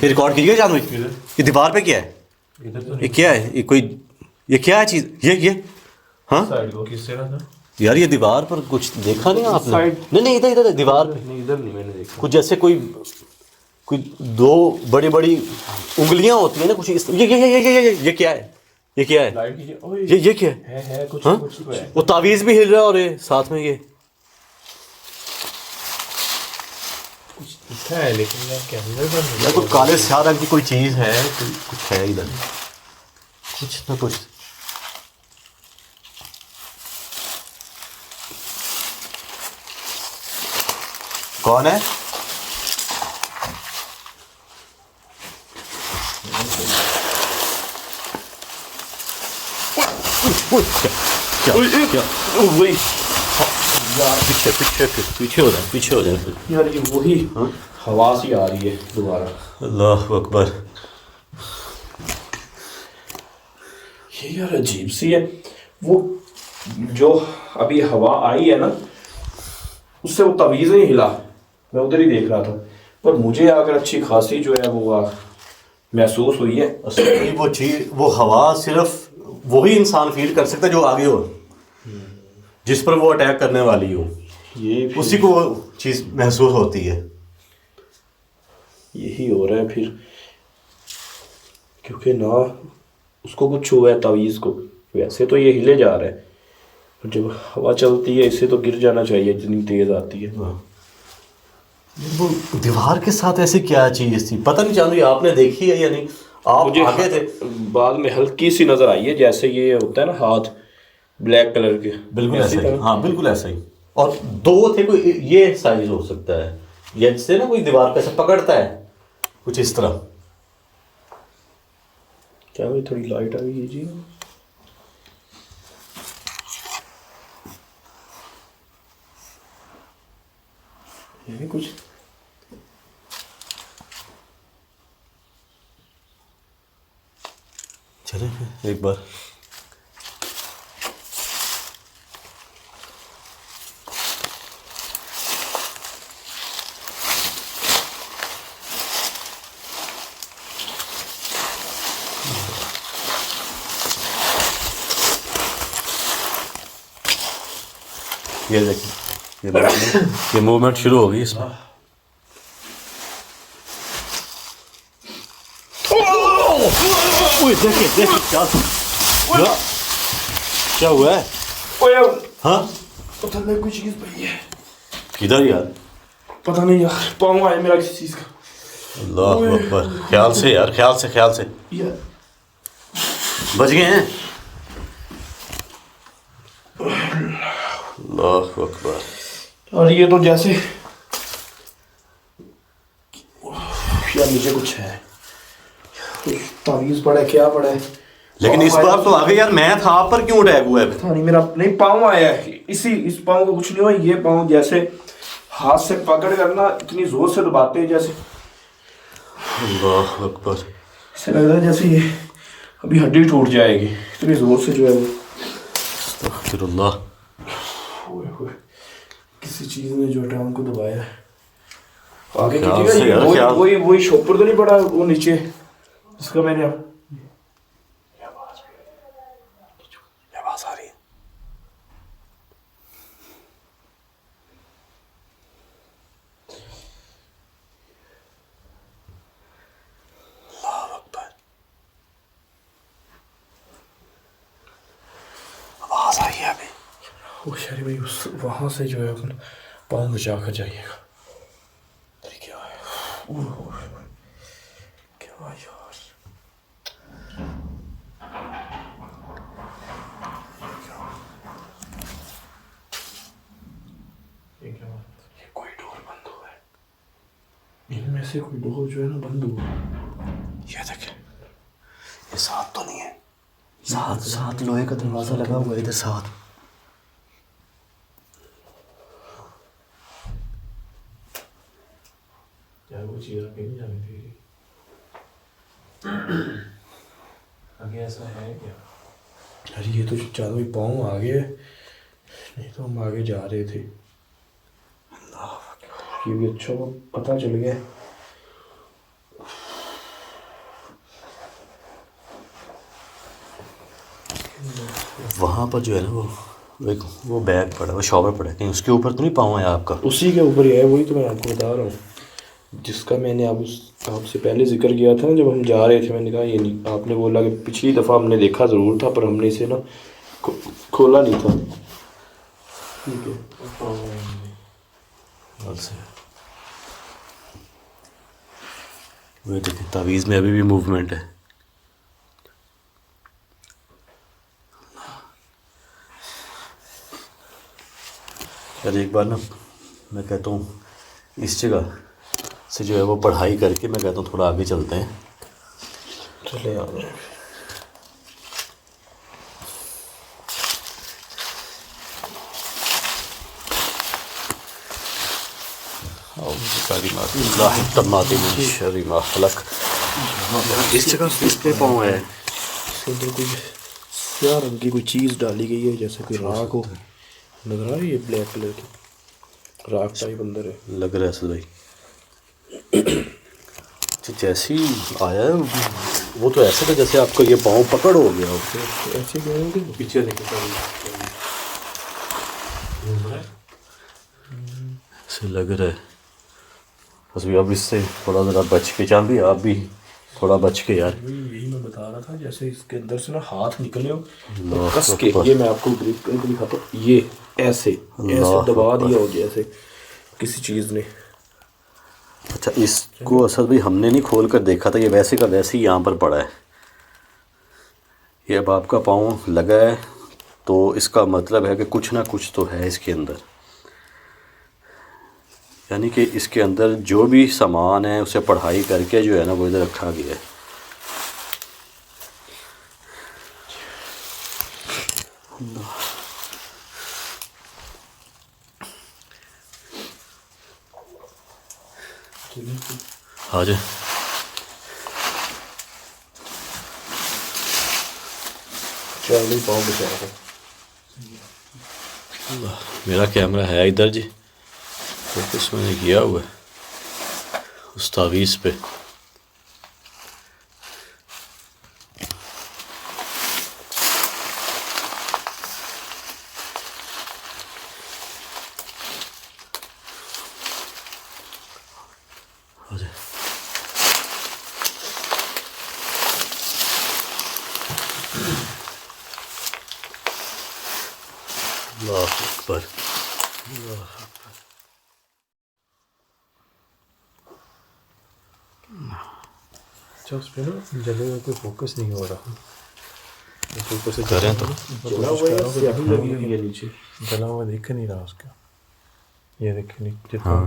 ये रिकॉर्ड कीजिए जान भाई, ये दीवार पे क्या है, इधर तो ये क्या है, ये कोई, ये क्या है चीज़, ये हाँ साइड को किस तरह था यार, ये दीवार पर कुछ देखा नहीं आपने? साइड- नहीं इधर इधर दीवार पे नहीं इधर नहीं मैंने देखा। कुछ जैसे कोई 2 बड़ी बड़ी उंगलियां होती है ना कुछ ये क्या है, ये क्या है, लाइट कीजिए। ओए ये क्या है, है कुछ हाँ? कुछ तो है। वो तावीज़ भी हिल रहा है और ये साथ में ये लिखा है लेकिन यार कैमरे पर यार कोई काले स्याह रंग की कोई चीज़ है, कुछ है इधर, कुछ ना कुछ। कौन है? क्या क्या वही यार, पीछे हो जाए। यार ये वही हवा सी आ रही है दोबारा। अल्लाह अकबर। ये यार अजीब सी है, वो जो अभी हवा आई है ना उससे वो तावीज़ नहीं हिला, मैं उधर ही देख रहा था, पर मुझे अगर अच्छी खासी जो है वो महसूस हुई है। असल वो चीज़, वो हवा सिर्फ वही इंसान फील कर सकता है जो आगे हो, जिस पर वो अटैक करने वाली हो, ये उसी को वो चीज़ महसूस होती है। यही हो रहा है फिर, क्योंकि ना उसको कुछ हुआ है तावीज़ को, वैसे तो ये हिले जा रहा है, और जब हवा चलती है इससे तो गिर जाना चाहिए जितनी तेज़ आती है। वो दीवार के साथ ऐसी क्या चीज़ थी, पता नहीं चांदी आपने देखी है या नहीं, आप मुझे आगे थे? बाद में हल्की सी नज़र आई है, जैसे ये होता है ना हाथ ब्लैक कलर के, बिल्कुल ऐसी ऐसा ही, तरह। हाँ बिल्कुल ऐसा ही। और 2 थे, कोई ये साइज हो सकता है, ये जिससे ना कोई दीवार पे ऐसे पकड़ता है कुछ इस तरह। क्या भाई थोड़ी लाइट आ गई जी। ये भी कुछ चले एक बार। ये देखिए ये मूवमेंट शुरू हो गई इसमें। देखिए देखिए क्या हुआ है? ओए हाँ पता नहीं कोई चीज पड़ी है। किधर यार? पता नहीं यार, पाँव आया मेरा किसी चीज का। अल्लाह अकबर, ख्याल से यार, ख्याल से यार बच गए हैं। अल्लाह अकबर। और ये तो जैसे यार नीचे कुछ है, तावीज़ पड़ा है, क्या पड़ा है। लेकिन इस बार तो आगे यार, मैं था, आप पर क्यों अटैक हुआ है? पता नहीं, मेरा नहीं पाँव आया है, इस पाँव को कुछ नहीं हुआ। ये पाँव जैसे हाथ से पकड़ करना इतनी जोर से दबाते हैं जैसे, अल्लाह अकबर, ऐसा लग रहा है जैसे ये अभी हड्डी टूट जाएगी, इतनी जोर से जो है वो। अस्तगफिरुल्लाह। किसी चीज ने जो टांग को दबाया है। आगे ख्याल कीजिएगा, से ये यार, वही शॉपर तो नहीं पड़ा वो नीचे जिसका मैंने ये आवाज आ रही है। अल्लाह अकबर, आवाज आई है अभी। वो शरी भाई उस वहां से जो है अपन पाँव बचा कर जाइएगा। क्या है क्या यार, ये क्या बात? ये कोई डोर बंद हुआ है, इनमें से कोई डोर जो है ना बंद हुआ। ये देखे, ये साथ तो नहीं है, साथ लोहे का दरवाजा लगा हुआ है इधर साथ। यार वो चीज़ आगे नहीं जानी थी। आगे ऐसा है क्या? अरे ये तो ज़्यादा ही पाँव आ गए, नहीं तो हम आगे जा रहे थे। ये भी अच्छा को पता चल गया। वहाँ पर जो है ना वो बैग पड़ा, वो शॉवर पड़ा है, कहीं उसके ऊपर तो नहीं पाँव है आपका? उसी के ऊपर ही है, वही तो मैं आपको बता रहा हूँ, जिसका मैंने आपसे पहले जिक्र किया था ना जब हम जा रहे थे। मैंने कहा ये नहीं, आपने बोला कि पिछली दफ़ा हमने देखा ज़रूर था पर हमने इसे ना खोला नहीं था। ठीक है, वो देखिए तावीज़ में अभी भी मूवमेंट है। यार एक बार ना मैं कहता हूँ इस जगह से जो है वो पढ़ाई करके मैं कहता हूँ थोड़ा आगे चलते हैं। चले आ जाए। इस जगह इस पे पाँव है, इसके अंदर कोई स्याह रंग की कोई चीज़ डाली गई है, जैसे कोई राख हो। नजर आ रही है ब्लैक कलर की राख टाइप अंदर है, लग रहा है असद भाई। जैसे ही आया है वो तो ऐसा था जैसे आपका ये पाँव पकड़ हो गया हो। ऐसे कहोगे पीछे देखे ऐसे लग रहा है। बस भी अब इससे थोड़ा ज़रा बच के, चाह भी आप भी थोड़ा बच के यार। यही मैं बता रहा था, जैसे इसके अंदर से ना हाथ निकले हो तो कस के, ये मैं आपको ग्रिप करके दिखाता हूँ, ये ऐसे दबा दिया हो जैसे किसी चीज़ ने। अच्छा, इसको असद भाई हमने नहीं खोल कर देखा था, ये वैसे का वैसे ही यहाँ पर पड़ा है। ये अब आपका पाँव लगा है तो इसका मतलब है कि कुछ ना कुछ तो है इसके अंदर, यानी कि इसके अंदर जो भी सामान है उसे पढ़ाई करके जो है ना वो इधर रखा गया है। आ जाए। चल पाँव बचा है। मेरा कैमरा है इधर जी, फोकस मैंने किया हुआ है उस तावीज़ पे। अल्लाह अकबर। अच्छा उस पर ना जले हुए पे फोकस नहीं हो रहा, फोकस से करें तो जला हुआ है, स्याही लगी हुई है नीचे। जला हुआ दिख नहीं रहा उसका। ये देखिए नीचे तो हाँ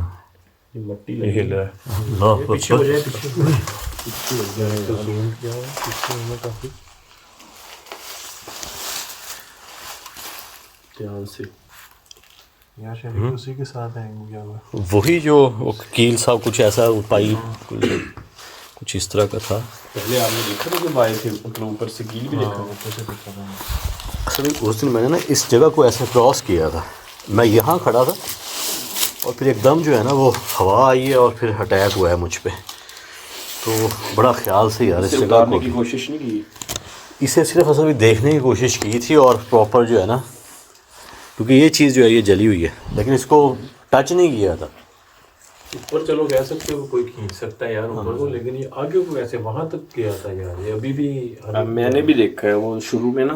ये मट्टी ये लगी हिल रहा है। अल्लाह पीछे हो अकबर। जाए, पीछे हो जाए। तो जूम किया हुआ पीछे में काफी ध्यान से। यार शायद उसी के साथ हैंग किया हुआ। वही जो वकील साहब कुछ ऐसा पाई कुछ इस तरह का था। पहले आपने देखा था जब आए थे, मतलब ऊपर से कील भी देखा। ऊपर से दिखा था। असल में उस दिन मैंने ना इस जगह को ऐसे क्रॉस किया था, मैं यहाँ खड़ा था और फिर एकदम जो है ना वो हवा आई है और फिर अटैक हुआ है मुझ पे। तो बड़ा ख्याल से यार इस इसे जगह उतारने को की कोशिश नहीं की। इसे सिर्फ असल में देखने की कोशिश की थी और प्रॉपर जो है ना, क्योंकि ये चीज़ जो है ये जली हुई है, लेकिन इसको टच नहीं किया था। ऊपर चलो कह सकते हो कोई खींच सकता है यार ऊपर को, लेकिन ये आगे को ऐसे वहां तक गया था यार। ये अभी भी मैंने भी देखा है वो शुरू में ना,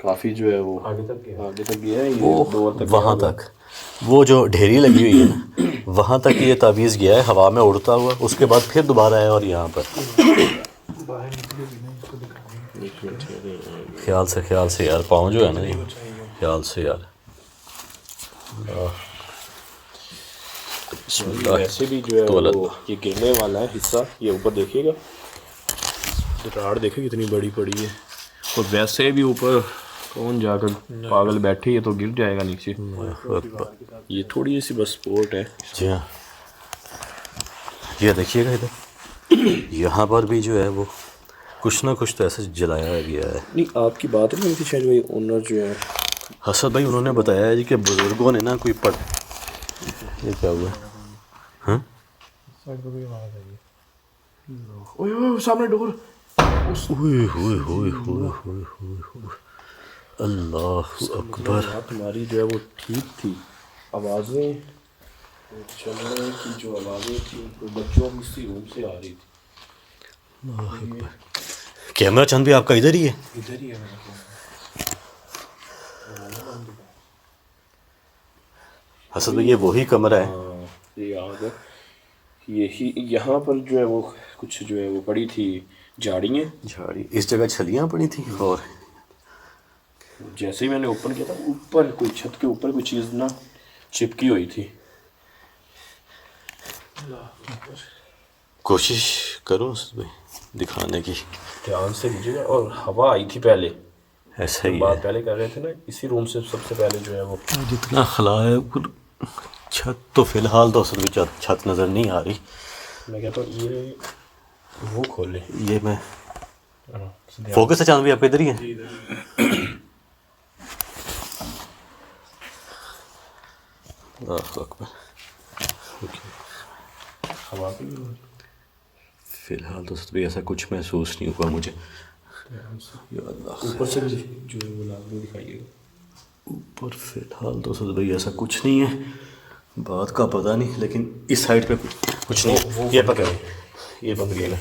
काफी जो है वो आगे तक गया। आगे तक गया है। ये वो डोर तक वहाँ तक वो जो ढेरी लगी हुई है ना वहाँ तक ये तावीज़ गया है हवा में उड़ता हुआ, उसके बाद फिर दोबारा आया और यहाँ पर बाहर निकले भी नहीं, इसको दिखाने। ख्याल से यार पाँव जो है ना ये ख्याल से यार। वैसे भी जो है तौलत। वो ये गिरने वाला है हिस्सा, ये ऊपर देखिएगा, राड देखिए कितनी बड़ी पड़ी है। और वैसे भी ऊपर कौन जाकर पागल बैठे, ये तो गिर जाएगा नीचे। ये थोड़ी सी बस स्पोर्ट है। जी हाँ, ये देखिएगा इधर यहाँ पर भी जो है वो कुछ ना कुछ तो ऐसे जलाया गया है। नहीं, आपकी बात नहीं थी शायद, वही ओनर जो है हसन भाई उन्होंने बताया है जी कि बुजुर्गों ने ना कोई पढ़, ये क्या हुआ? हाँ साइड पे कोई आवाज आई है। ओए ओए सामने डोर। अल्लाह अकबर। बात हमारी जो है वो ठीक थी, आवाज़ें चलने की जो आवाज़ें थी वो बच्चों की उसी रूम से आ रही थी। कैमरा चंद भी आपका इधर ही है? इधर ही है मेरा कैमरा। हसन भाई ये वही कमरा है। हाँ, ये याद है। यही यहाँ पर जो है वो कुछ जो है वो पड़ी थी झाड़ियाँ। झाड़ी इस जगह छलियाँ पड़ी थी और जैसे ही मैंने ओपन किया था, ऊपर कोई छत के ऊपर कोई चीज़ ना चिपकी हुई थी। कोशिश करो हसन भाई दिखाने की। ध्यान से लीजिएगा। और हवा आई थी पहले, ऐसा ही बात है, पहले कर रहे थे ना, इसी रूम से सबसे पहले जो है वो जितना खला है छत तो फिलहाल तो हसन भाई छत नज़र नहीं आ रही। मैं कहता हूँ ये वो खोले। ये मैं फोकस से चांद भी आपके इधर ही है। अल्लाह अकबर। हवा भी फिलहाल तो भी ऐसा कुछ महसूस नहीं हुआ मुझे। या अल्लाह, ऊपर से भी जो है वो लाजमी दिखाइएगा। ऊपर फिलहाल तो सद भाई ऐसा कुछ नहीं है, बात का पता नहीं, लेकिन इस साइड पे कुछ नहीं। ये पकड़े, ये पकड़िएगा।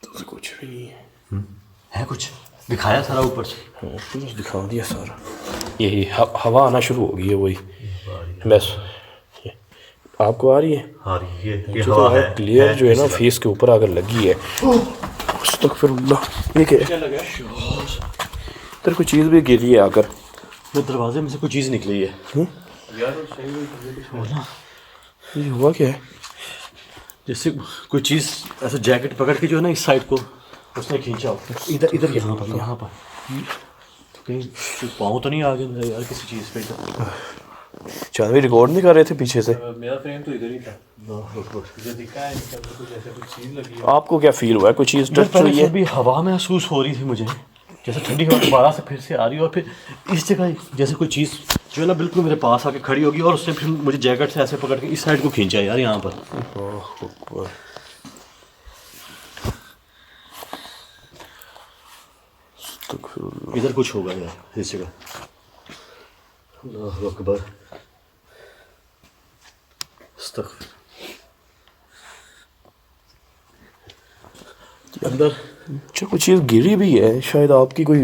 तो कुछ भी नहीं है कुछ दिखाया सारा ऊपर से? है, दिखा दिया सारा। यही हवा आना शुरू हो गई है, वही बस। आपको आ रही है? आ रही है, ये जो हवा है है क्लियर जो है ना फेस के ऊपर अगर लगी है। अस्तगफिरुल्लाह, ये क्या लगा? तेरे कोई चीज़ भी गिरी है आकर। मैं दरवाजे में से कोई चीज़ निकली है। ये हुआ क्या है? जैसे कोई चीज़ ऐसे जैकेट पकड़ के जो है ना इस साइड को उसने खींचा इधर इधर यहाँ पर कहीं पाँव तो नहीं आ गया यार किसी चीज़ पे इधर। चांदवी रिकॉर्ड नहीं कर रहे थे पीछे से? मेरा फ्रेम तो इधर ही था, मुझे दिखा है कि कुछ ऐसे कुछ चीज़ लगी है। आपको क्या फील हुआ है? कोई चीज़ टच हुई है? भी हवा महसूस हो रही थी मुझे, जैसे ठंडी हवा दोबारा से फिर से आ रही है और फिर इस जगह जैसे कोई चीज़ जो है ना बिल्कुल मेरे पास आके खड़ी होगी और उसने फिर मुझे जैकेट से ऐसे पकड़ के इस साइड को खींचा यार यहाँ पर। इधर कुछ होगा यार इस जगह। अल्लाहु अकबर। अंदर जो कुछ चीज़ गिरी भी है, शायद आपकी कोई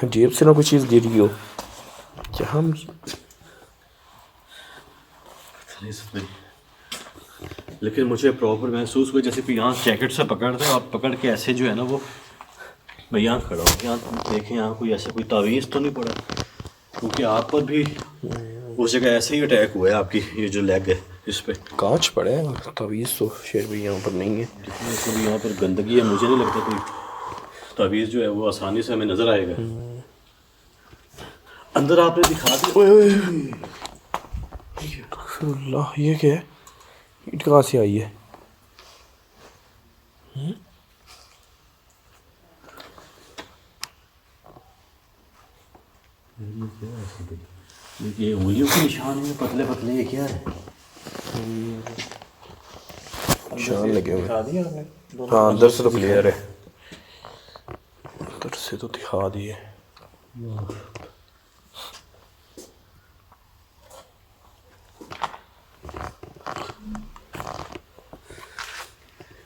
जेब से ना कोई चीज़ गिरी हो। क्या हम लेकिन मुझे प्रॉपर महसूस हुआ जैसे कि यहाँ जैकेट से पकड़ते हैं और पकड़ के ऐसे जो है ना वो मैं यहाँ खड़ा हूँ। यहाँ देखें, यहाँ कोई ऐसा कोई तावीज़ तो नहीं पड़ा, क्योंकि आप पर भी उस जगह ऐसे ही अटैक हुआ है। आपकी ये जो लेग है इस पे कांच पड़े हैं, तावीज़ तो शेर भी यहाँ पर नहीं है। तो यहाँ पर गंदगी है, मुझे नहीं लगता कोई तावीज़ जो है वो आसानी से हमें नज़र आएगा। अंदर आपने दिखा दिया। अल्लाह, ये क्या है? ईंट कहाँ से आई है? ये उंगलियों के निशान है पतले पतले, ये क्या है? निशान लगे हुए। हाँ, अंदर से तो क्लियर है, अंदर से तो दिखा दिए।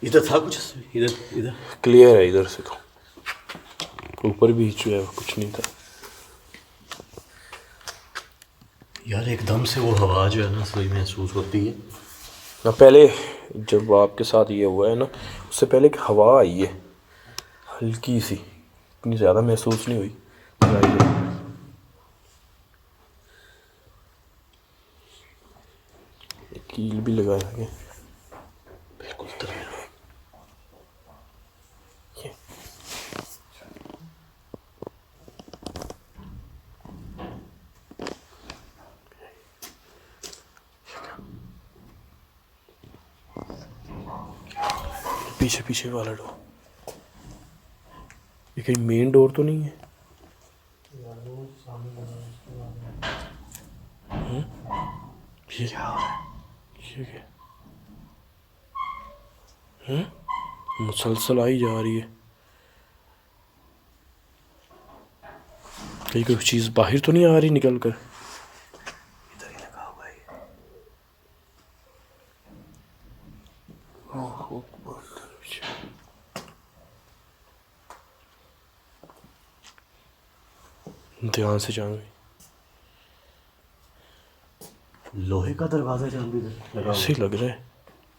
इधर था कुछ, इधर इधर क्लियर है, इधर से तो ऊपर भी जो है कुछ नहीं था यार। एकदम से वो हवा जो है ना सही महसूस होती है ना। पहले जब आपके साथ ये हुआ है ना, उससे पहले एक हवा आई है हल्की सी, इतनी ज़्यादा महसूस नहीं हुई। कील भी लगा है बिल्कुल तरह। पीछे पीछे वाला डोर, ये कहीं मेन डोर तो नहीं है? ये क्या हो रहा है? ये क्या? मुसलसल आई जा रही है। कहीं कोई चीज़ बाहर तो नहीं आ रही निकल कर? इधर ही लगा हुआ है। ध्यान से जाओ। लोहे का दरवाजा जान भी लगा ऐसे ही लग रहा है।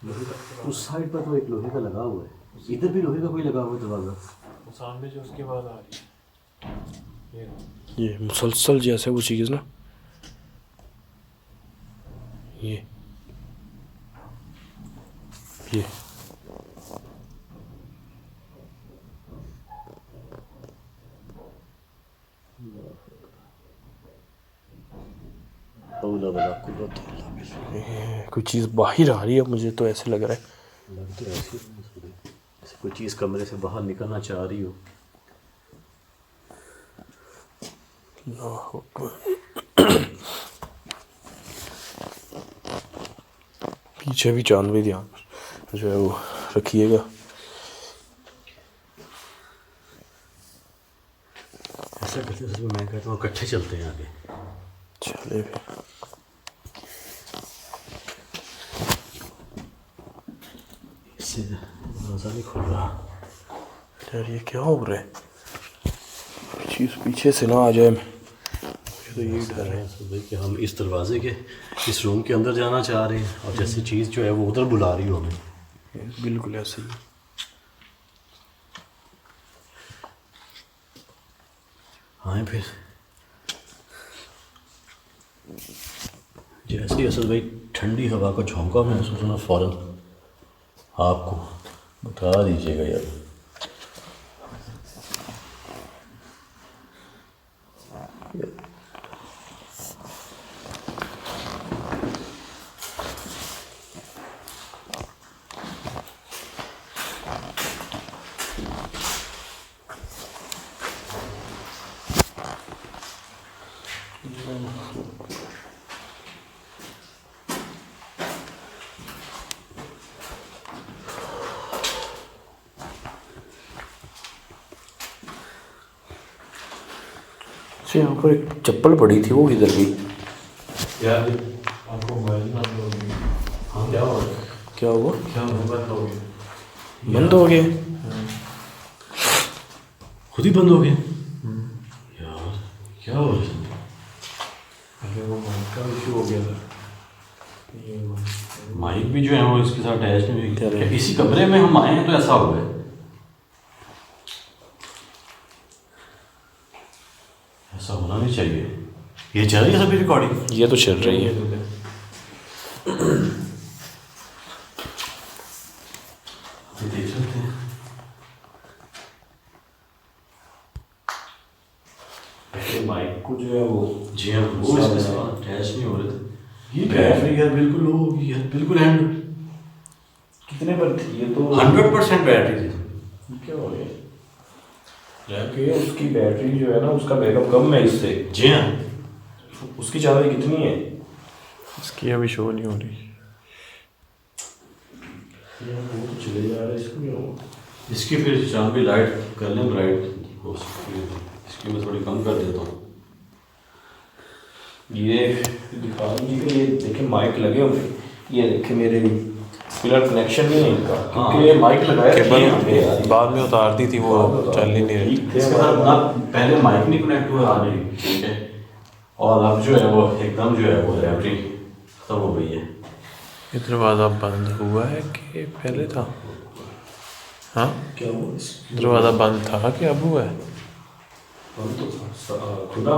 लोहे का उस साइड पर तो एक लोहे का लगा हुआ है, इधर भी लोहे का कोई लगा हुआ है दरवाजा। सामने जो उसके बाद आ रही है ये मुसलसल जैसे वो चीज़ ना, ये कोई चीज़ बाहर आ रही है, मुझे तो ऐसे लग रहा है। लग तो ऐसी जैसे कोई चीज़ कमरे से बाहर निकलना चाह रही हो। पीछे भी चांदवी ध्यान जो है वो रखिएगा। ऐसा करते हैं, मैं कहता हूँ इकट्ठे चलते हैं आगे। चले फिर। इससे दरवाज़ा नहीं खुल रहा यार, ये क्या हो रहा है? चीज़ पीछे से ना आ जाए, मुझे तो यही डर है कि हम इस दरवाजे के इस रूम के अंदर जाना चाह रहे हैं और जैसे चीज़ जो है वो उधर बुला रही हो हमें। बिल्कुल ऐसे ही। हाँ, फिर जैसे ही असल भाई ठंडी हवा का झोंका महसूस होना, फ़ौरन आपको बता दीजिएगा यार। अच्छा यहाँ पर एक चप्पल पड़ी थी, वो किधर गई? यार आपको मोबाइल ना लोगे। हाँ क्या हो गया? क्या हुआ? क्या मोबाइल लोगे? बंद हो गया? खुद ही बंद हो गया यार, क्या हो रहा है? अरे वो माइक का इशू हो गया था। ये वो माइक भी जो है वो इसके साथ अटैच नहीं हुई। क्या इसी कमरे में हम आए हैं तो ऐसा हो गया? ऐसा होना नहीं चाहिए। ये चल रही है सभी रिकॉर्डिंग? ये तो चल रही है। ये देख सकते हैं। माइक को जो है वो जी हाँ, वो इसके साथ अटैच नहीं हो रहे थे। ये बैटरी यार बिल्कुल लो होगी यार, बिल्कुल एंड। कितने पर थी ये? तो 100% बैटरी थी। क्या हो गया? जबकि उसकी बैटरी जो है ना, उसका बैकअप कम है इससे। जी हाँ, उसकी चार्ज कितनी है? इसकी अभी शो नहीं हो रही। वो तो चले जा रहा है, इसको क्या हुआ? इसकी फिर शाम भी लाइट कर लें, ब्राइट हो सकती है। इसकी मैं थोड़ी कम कर देता हूँ। ये दिखा दीजिए, ये देखिए माइक लगे होंगे। ये देखिए मेरे पिलर कनेक्शन नहीं है इनका, क्योंकि ये माइक लगाया केबल यार। बाद में उतार दी थी, वो चल ही नहीं रही। ठीक थे इसके साथ ना पहले माइक नहीं कनेक्ट हुआ था नहीं, ठीक है। और अब जो है वो एकदम जो है वो बैटरी खत्म हो गई है। ये दरवाज़ा बंद हुआ है कि पहले था? हाँ, क्या हुआ? दरवाज़ा बंद था कि अब हुआ है? हम तो खुला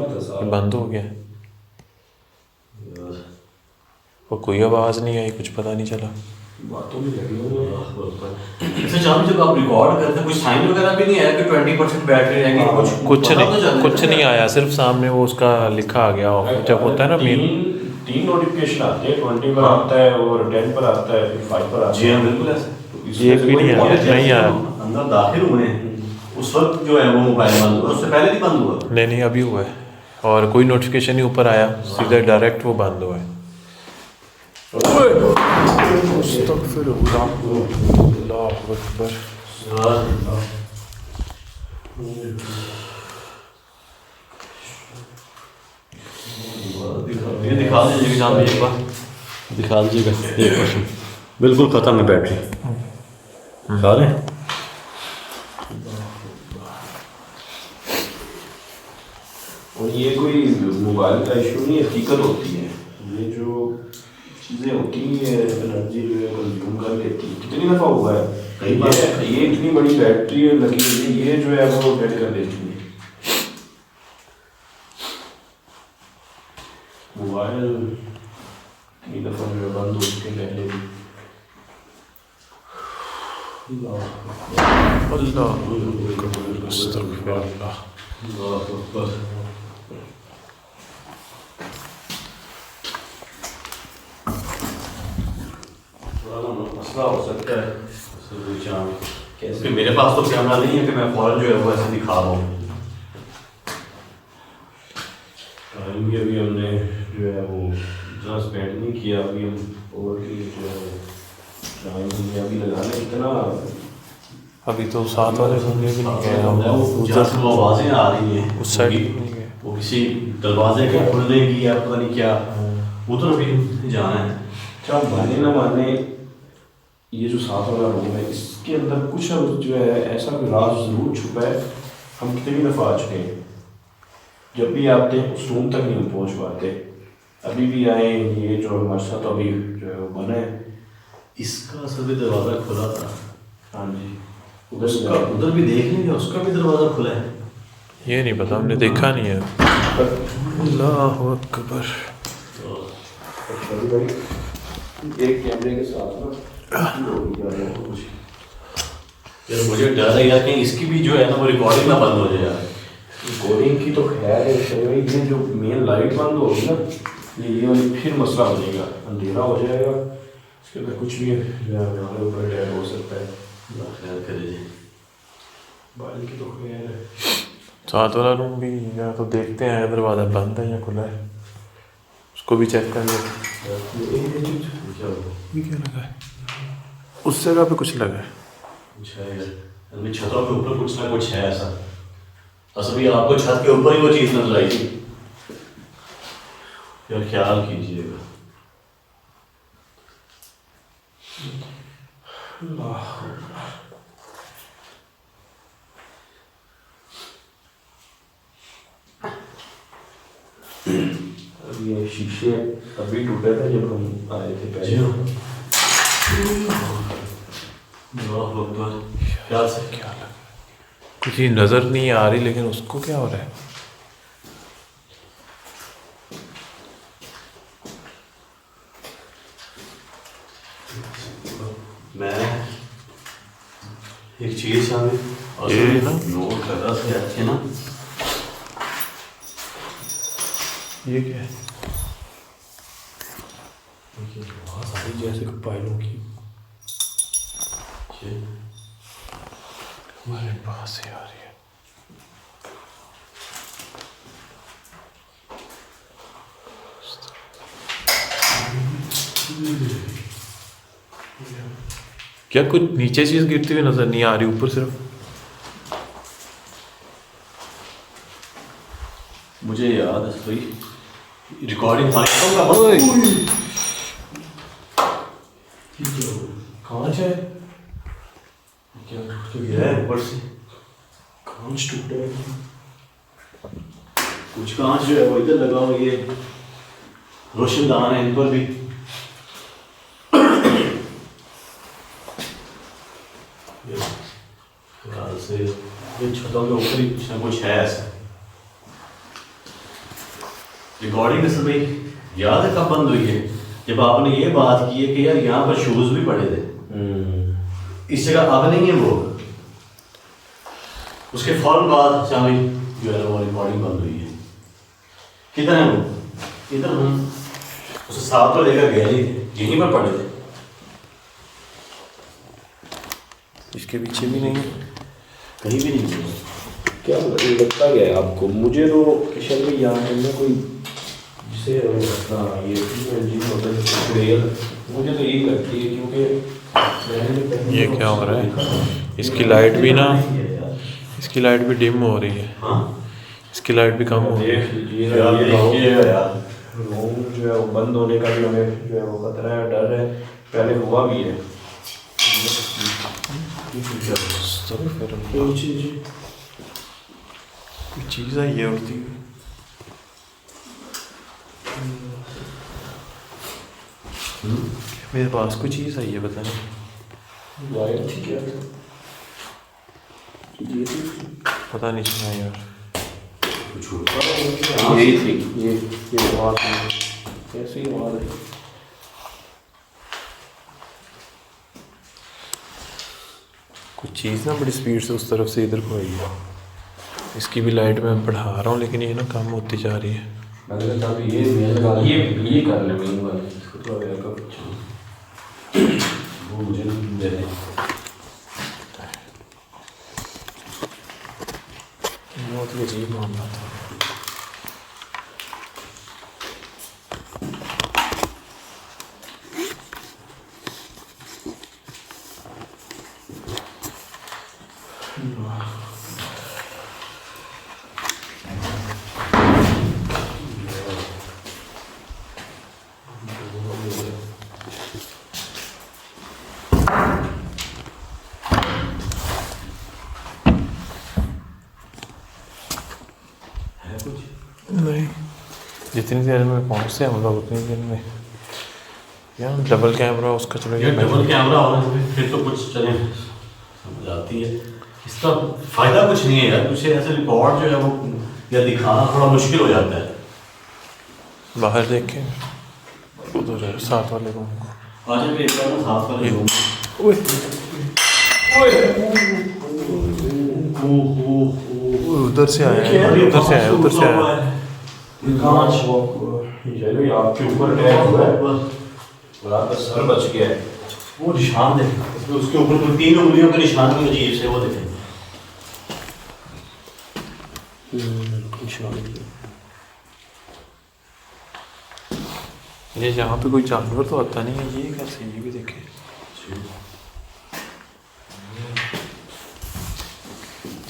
था सारा। बंद हो गया। वो कोई आवाज़ नहीं आई, कुछ पता नहीं चला। बातों में लगी हुई। अच्छा जान, जब आप रिकॉर्ड करते हैं कोई साइन वगैरह भी नहीं आया कि 20% बैटरी रहेगी? कुछ नहीं, कुछ नहीं आया, सिर्फ सामने वो उसका लिखा आ गया। जब होता है ना मेन, तीन नोटिफिकेशन आते हैं, 20 पर आता है और 10 पर आता है, फिर 5 पर आता है। जी हाँ, बिल्कुल ऐसे। ये भी नहीं आया, नहीं आया। अंदर दाखिल हुए हैं उस वक्त जो है वो मोबाइल बंद हुआ, उससे पहले नहीं बंद हुआ? नहीं अभी हुआ है, और कोई नोटिफिकेशन नहीं ऊपर आया, सीधे डायरेक्ट वो बंद हुआ है। अल्लाहु अकबर। ये दिखा दीजिएगा जहाँ भी एक बार दिखा दीजिएगा। 1% बिल्कुल ख़त्म है बैटरी। दिखा रहे हैं? और ये कोई मोबाइल का इशू नहीं है, हकीकत होती है। ये जो चीज़ें होती हैं, एनर्जी जो है कंज्यूम कर लेती है। कितनी दफ़ा हुआ है कई बार, ये इतनी बड़ी बैटरी लगी हुई है, ये जो है वो डेड कर देती है मोबाइल। कई दफ़ा जो है बंद हो चुके पहले भी। मसला हो सकता है क्योंकि मेरे पास तो कैमरा नहीं है कि मैं फौरन जो है वो ऐसे दिखा रहा हूँ। टाइम भी अभी हमने जो है वो इतना स्पेंड नहीं किया। अभी हम और भी जो है टाइम हमने अभी लगाना इतना। अभी तो साथ वाले घूमने भी नहीं गए हम, जहाँ से वो आवाज़ें आ रही हैं उस साइड भी नहीं गए। वो किसी दरवाजे के खुलने की या पता नहीं क्या, उधर भी जाना है। क्या माने ना माने, ये जो साथ वाला रूम है इसके अंदर कुछ ना कुछ जो है ऐसा कोई राज जरूर छुपा है। हम कितनी दफ़ा आ चुके हैं, जब भी आते हैं उस रूम तक नहीं हम पहुँच पाते। अभी भी आए, ये जो हमारे साथ अभी जो है वो बना है। इसका सभी दरवाज़ा खुला था। हाँ जी, उसका उधर भी देख लेंगे, उसका भी दरवाज़ा खुला है। ये नहीं पता, हमने देखा नहीं है। अल्लाहु अकबर। एक कैमरे के साथ ना यार मुझे डर है यार कहीं इसकी भी जो है ना वो रिकॉर्डिंग ना बंद हो जाए यार। रिकॉर्डिंग की तो खैर है भाई, ये जो मेन लाइट बंद होगी ना, ये वाली फिर मसला हो जाएगा, अंधेरा हो जाएगा। इसके अंदर कुछ भी हमारे ऊपर डर हो सकता है। खैर करिए, मोबाइल की तो खैर है। साथ वाला रूम भी या तो देखते हैं दरवाज़ा बंद है या खुला है, उसको भी चेक कर लेते। ये क्या लगा है? उस जगह पे कुछ लगा है। कुछ है यार, अभी छतों के ऊपर कुछ ना कुछ है ऐसा। असल में आपको छत के ऊपर ही वो चीज़ नजर आई थी, यार ख्याल कीजिएगा। अब ये शीशे अभी टूटे थे जब हम आए थे पहले। क्या से क्या लगा कुछ ही नज़र नहीं आ रही, लेकिन उसको क्या हो रहा है? मैं एक चीज़ शामिल ये ना नोट कर रहा था अच्छे ना, ये क्या है? बहुत सारी जैसे पायलों की हमारे पास से आ रही है। क्या कुछ नीचे चीज गिरती हुई नजर नहीं आ रही, ऊपर सिर्फ? मुझे याद है भाई रिकॉर्डिंग कहाँ से क्या टूट के गिरा है ऊपर से, कांच टूटे। कुछ कांच जो है वो इधर लगा हुआ, ये रोशनदान है इन पर भी। ख्याल से इन छतों के ऊपर ही कुछ ना कुछ है ऐसा। रिकॉर्डिंग असल में याद है कब बंद हुई है? जब आपने ये बात की है कि यार यहाँ पर शूज भी पड़े थे, इस जगह अब नहीं है वो। उसके फौरन बाद शामिल जो है वो रिकॉर्डिंग बंद हुई है। किधर है वो? इधर हम उसे साथ तो लेकर गए नहीं थे, यहीं पर पड़े थे। इसके पीछे भी नहीं है, कहीं भी नहीं है। क्या लगता क्या है आपको? मुझे तो किशन में यहाँ है कोई जिसे अपना ये इंजन होता है रेल, मुझे तो यही लगती है क्योंकि ये क्या हो रहा है? इसकी लाइट भी ना, इसकी लाइट भी डिम हो रही है। हाँ इसकी लाइट भी कम हो रही है। देख लीजिए यार ये देखिए यार, रूम जो है वो बंद होने का भी हमें जो है वो खतरा है, डर है, पहले हुआ भी है। कोई चीज़ आई है उड़ती हुई। मेरे पास कोई चीज़ आई है, पता नहीं वायर थी क्या? ये थी, पता नहीं चला यार। यही थी, ये आवाज़ थी, ऐसी आवाज़ है। कुछ चीज़ ना बड़ी स्पीड से उस तरफ से इधर को आई है। इसकी भी लाइट मैं बढ़ा रहा हूँ, लेकिन ये ना कम होती जा रही है। ये कर ले मेन वाले, इसको तो अगर का कुछ वो मुझे दे दे। बहुत ही अजीब मामला था। नहीं, जितनी देर में पहुँचते हैं हम लोग उतनी देर में यार डबल कैमरा उसका चलो ये डबल कैमरा होने से फिर तो कुछ चले समझ आती है। इसका फायदा कुछ नहीं है यार, कुछ ऐसे रिकॉर्ड जो है वो या दिखाना थोड़ा मुश्किल हो जाता है। बाहर देख के उधर है साथ वाले रूम को। आज भी एक बार ना साथ वाले रूम उधर से आया है, उधर से आया, उधर से आया। कांच चलो आपके ऊपर टैग हुआ है और आपका सर बच गया है। वो निशान देखे, उसके ऊपर कोई 3 उंगलियों के निशान भी अजीब से वो देखे। ये यहाँ पे कोई जानवर तो आता नहीं है, ये कैसे? ये भी देखे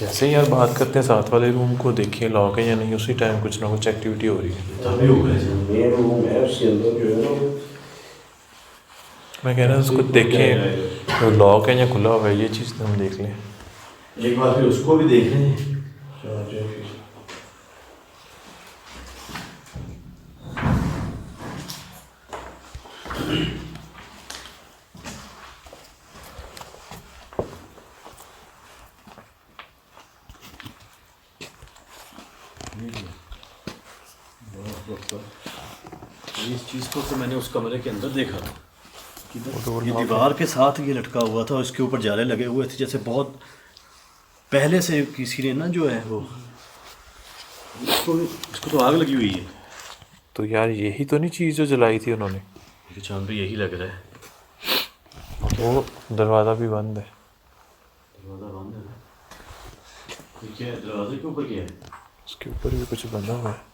जैसे ही यार बात करते हैं साथ वाले रूम को, देखिए लॉक है या नहीं, उसी टाइम कुछ ना कुछ एक्टिविटी हो रही है। तभी हो गया। मेन रूम है, उसके अंदर जो है ना वो मैं कह रहा हूँ उसको देखें तो लॉक है या खुला हुआ है, ये चीज़ तो हम देख लें। एक बार फिर उसको भी देख लें। चार्जर फिर इस चीज़ को तो मैंने उस कमरे के अंदर देखा था। ये दीवार के साथ ये लटका हुआ था, उसके ऊपर जाले लगे हुए थे, जैसे बहुत पहले से किसी ने ना जो है वो इसको तो आग लगी हुई है। तो यार यही तो नहीं चीज़ जो जलाई थी उन्होंने। मेरे चांद पे यही लग रहा है। वो दरवाज़ा भी बंद है। दरवाज़ा बंद है ना? ये क्या है? दरवाजे के ऊपर क्या है? उसके ऊपर भी कुछ बना हुआ है।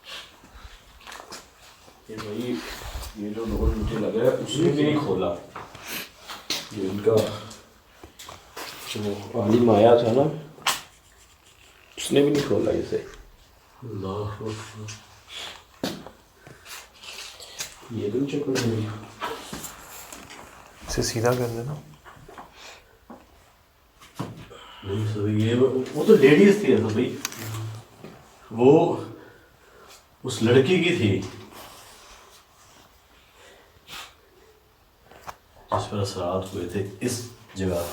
ये भाई, ये जो डोर मुझे लग रहा है उसने भी नहीं खोला। ये इनका जो आलिम आया था ना, उसने भी नहीं खोला इसे। ये तो चक्कर नहीं। इसे सीधा कर देना। नहीं सर, ये वो तो लेडीज थी तो भाई, वो उस लड़की की थी जिस पर असरात हुए थे इस जगह।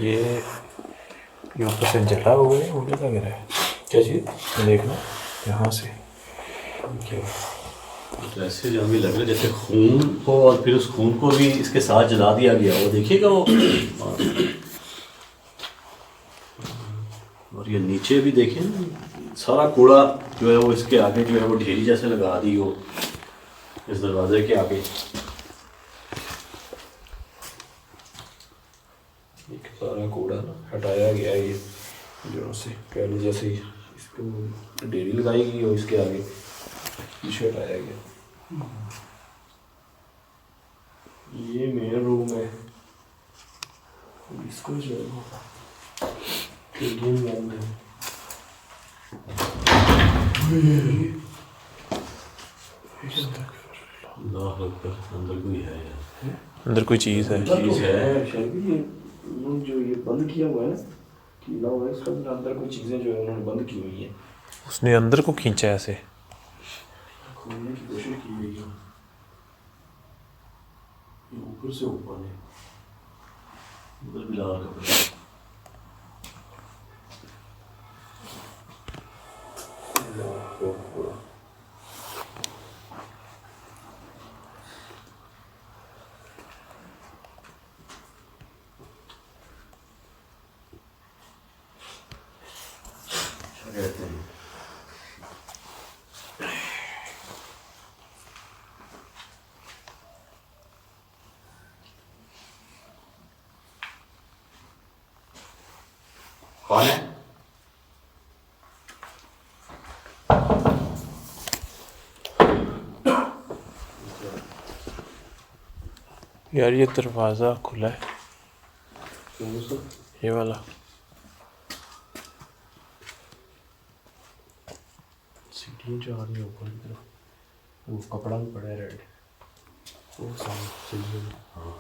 ये ऊपर से जला हुआ है, मुझे लग रहा है। क्या चीज़? तो देखना यहाँ से तो ऐसे जो हमें लग रहा है जैसे खून को, और फिर उस खून को भी इसके साथ जला दिया गया। वो देखिएगा वो, और ये नीचे भी देखें ना, सारा कूड़ा जो है वो इसके आगे जो है वो ढेरी जैसे लगा दी हो इस दरवाजे के आगे। एक सारा कूड़ा ना हटाया गया है, ये जो से पहले जैसे ही इसको डेरी लगाई गई और इसके आगे पीछे हटाया गया। ये मेन रूम है, इसको जो है खिड़की में बंद है। अल्लाह अकबर, अंदर कोई है यार। अंदर कोई चीज़ है। चीज़ है। शायद ये जो ये बंद किया हुआ है ना, कीला हुआ है, इसका अंदर कोई चीज़ें जो है उन्होंने बंद की हुई हैं। उसने अंदर को खींचा है ऐसे। खोलने की कोशिश की गई है, ये ऊपर से ऊपर है, उधर भी लाल कपड़ा। कहते हैं कौन है? यार ये दरवाज़ा खुला है, ये वाला। सीढ़ियाँ जा रही है ऊपर की तरफ, वो कपड़ा भी पड़ा है रेड, वो सामने सीढ़ियों में। हाँ,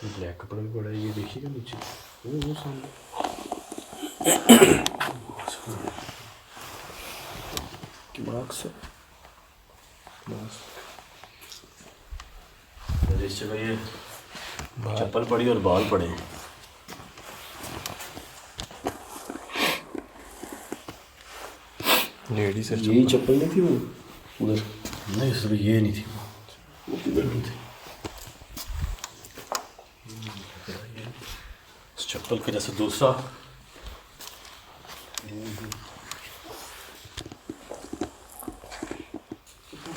ब्लैक कपड़ा भी पड़ा है, ये देखिएगा नीचे, वो सामने मास्क है, इस जगह ये चप्पल पड़ी और बाल पड़े हैं। लेडीज है। यही चप्पल नहीं थी वो उधर? नहीं सिर्फ ये नहीं थी, वो किधर नहीं थी? इस चप्पल के जैसे दूसरा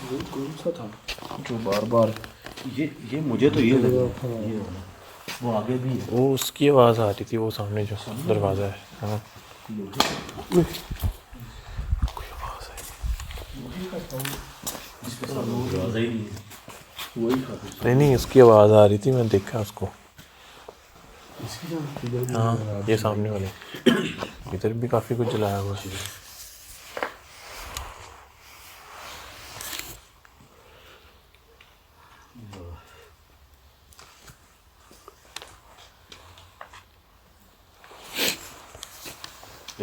वो कौन सा था जो बार बार ये मुझे तो ये लगा ये वाला। वो आगे भी है। वो उसकी आवाज़ आ रही थी, वो सामने जो दरवाज़ा है। हाँ कोई आवाज़ है। दरवाज़ा ही नहीं है। वही खाता नहीं नहीं, उसकी आवाज़ आ रही थी, मैं देखा उसको। हाँ ये सामने वाले, इधर भी काफ़ी कुछ जलाया हुआ है।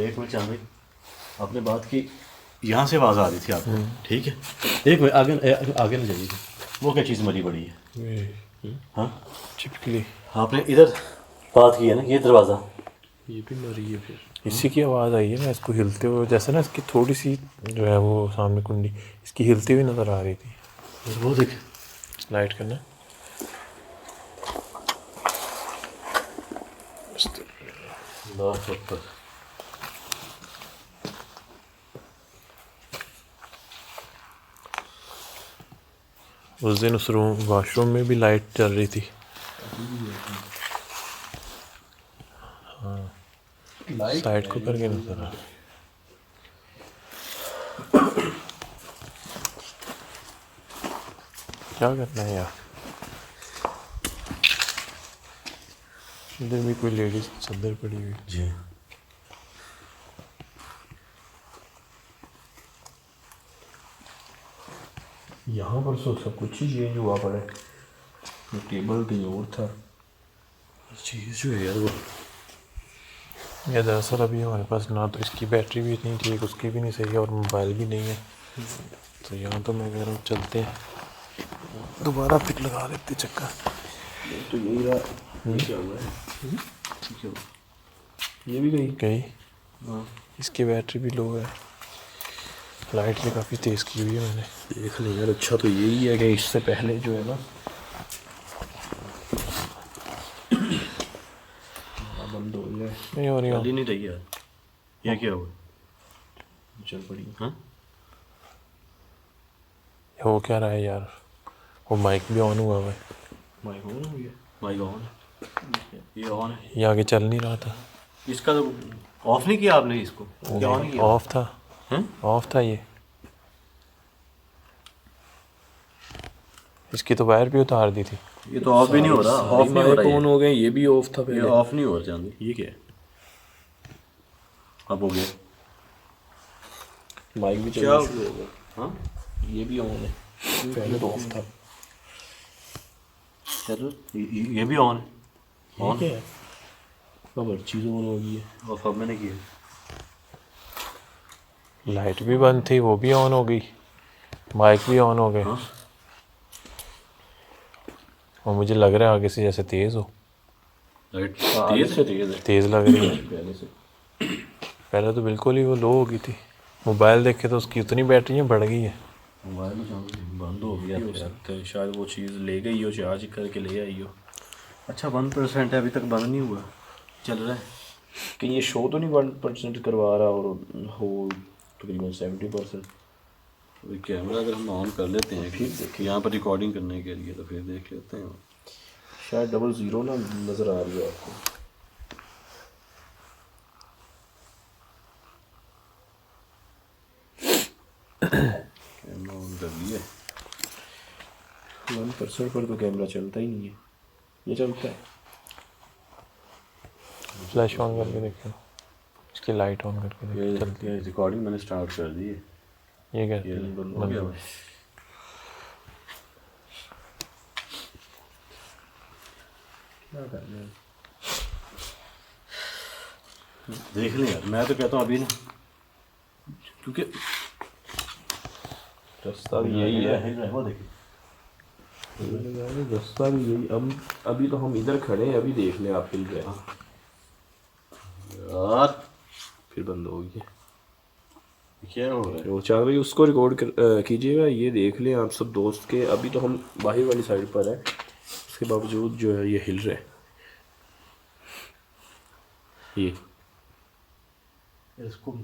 एक मिनट चांद भाई, आपने बात की, यहाँ से आवाज़ आ रही थी आपको, ठीक है। एक मिनट आगे ना जाइए, वो क्या चीज़ मरी पड़ी है? हाँ चिपकली आपने इधर बात की है ना, ये दरवाज़ा ये भी मरी है फिर। इसी की आवाज़ आई है ना, इसको हिलते हुए, जैसे ना इसकी थोड़ी सी जो है वो सामने कुंडी इसकी हिलती हुई नज़र आ रही थी। वो देख, लाइट करना। अल्लाह अकबर। उस दिन उस रूम वॉशरूम में भी लाइट चल रही थी। हाँ साइड को करके नजर आ रहा है। क्या करना है यार, इधर भी कोई लेडीज चद्दर पड़ी हुई। जी यहाँ पर सब कुछ ही चेंज हुआ पड़ा है। ये टेबल कहीं और था। चीज़ जो है यार वो, या दरअसल अभी हमारे पास ना तो इसकी बैटरी भी नहीं ठीक, उसकी भी नहीं सही है, और मोबाइल भी नहीं है। तो यहाँ तो मैं कह रहा हूँ चलते हैं, दोबारा फिर लगा लेते चक्कर। तो यही रहा। ये क्या हुआ है? ये भी गई। हाँ इसकी बैटरी भी लो है, लाइट भी काफ़ी तेज़ की हुई है मैंने। देख लें यार, अच्छा तो यही है कि इससे पहले जो है ना बंद हो जाए। नहीं हो रही चल हो, ही नहीं रही यार, ये क्या हुआ? चल पड़ी। हाँ हो क्या रहा है यार, वो माइक भी ऑन हुआ हुआ है, माइक ऑन हो गया। माइक ऑन है, ये ऑन है। ये आगे चल नहीं रहा था। इसका तो ऑफ नहीं किया आपने इसको? क्या ऑन किया? ऑफ था, हैं? ऑफ था ये। इसकी तो वायर भी उतार दी थी। ये तो ऑफ भी नहीं हो रहा, ऑफ नहीं हो रहा ऑन हो गए, ये भी ऑफ था ये पहले। ऑफ नहीं हो रहा चांदी। ये क्या है? अब हो गया। माइक भी क्या चलना शुरू हो गया। हाँ ये भी ऑन है, पहले तो ऑफ था। चलो ये भी ऑन है। ये क्या है? अब हर चीज़ ऑन हो गई है। ऑफ अब मैंने किया। लाइट भी बंद थी, वो भी ऑन हो गई, माइक भी ऑन हो गए। हाँ और मुझे लग रहा है आगे से जैसे तेज़ हो, लाइट तेज से तेज है तेज़ लग रही है। पहले से पहले तो बिल्कुल ही वो लो हो गई थी। मोबाइल देखे तो उसकी उतनी बैटरियाँ बढ़ गई है। मोबाइल में चांदी बंद हो गया हो था। सकता है, शायद वो चीज़ ले गई हो, चार्ज करके ले आई हो। अच्छा 1% है, अभी तक बंद नहीं हुआ, चल रहा है। कहीं ये शो तो नहीं 1% करवा रहा और हो तकरीबन 70%। तो कैमरा अगर हम ऑन कर लेते हैं फिर देखिए यहाँ पर रिकॉर्डिंग करने के लिए, तो फिर देख लेते हैं। शायद 00 ना नज़र आ रही है आपको। कैमरा ऑन कर लिए। 1% पर तो कैमरा चलता ही नहीं है। ये चलता है। फ्लैश ऑन करके देखो, इसकी लाइट ऑन करके देखो चलती है। ये रिकॉर्डिंग मैंने स्टार्ट कर दी है। ये क्या ये बंद हो गया। क्या करना है? देख लें यार, मैं तो कहता हूँ अभी ना, क्योंकि रास्ता भी यही है। वो देखिए रास्ता भी यही। अब अभी तो हम इधर खड़े हैं, अभी देख लें आप हिल गए। यार, फिर बंद हो गई। क्या हो रहा है? तो चार भाई उसको रिकॉर्ड कीजिएगा। ये देख लें आप सब दोस्त के, अभी तो हम बाहर वाली साइड पर है, उसके बावजूद जो है ये हिल रहा है। ये इसको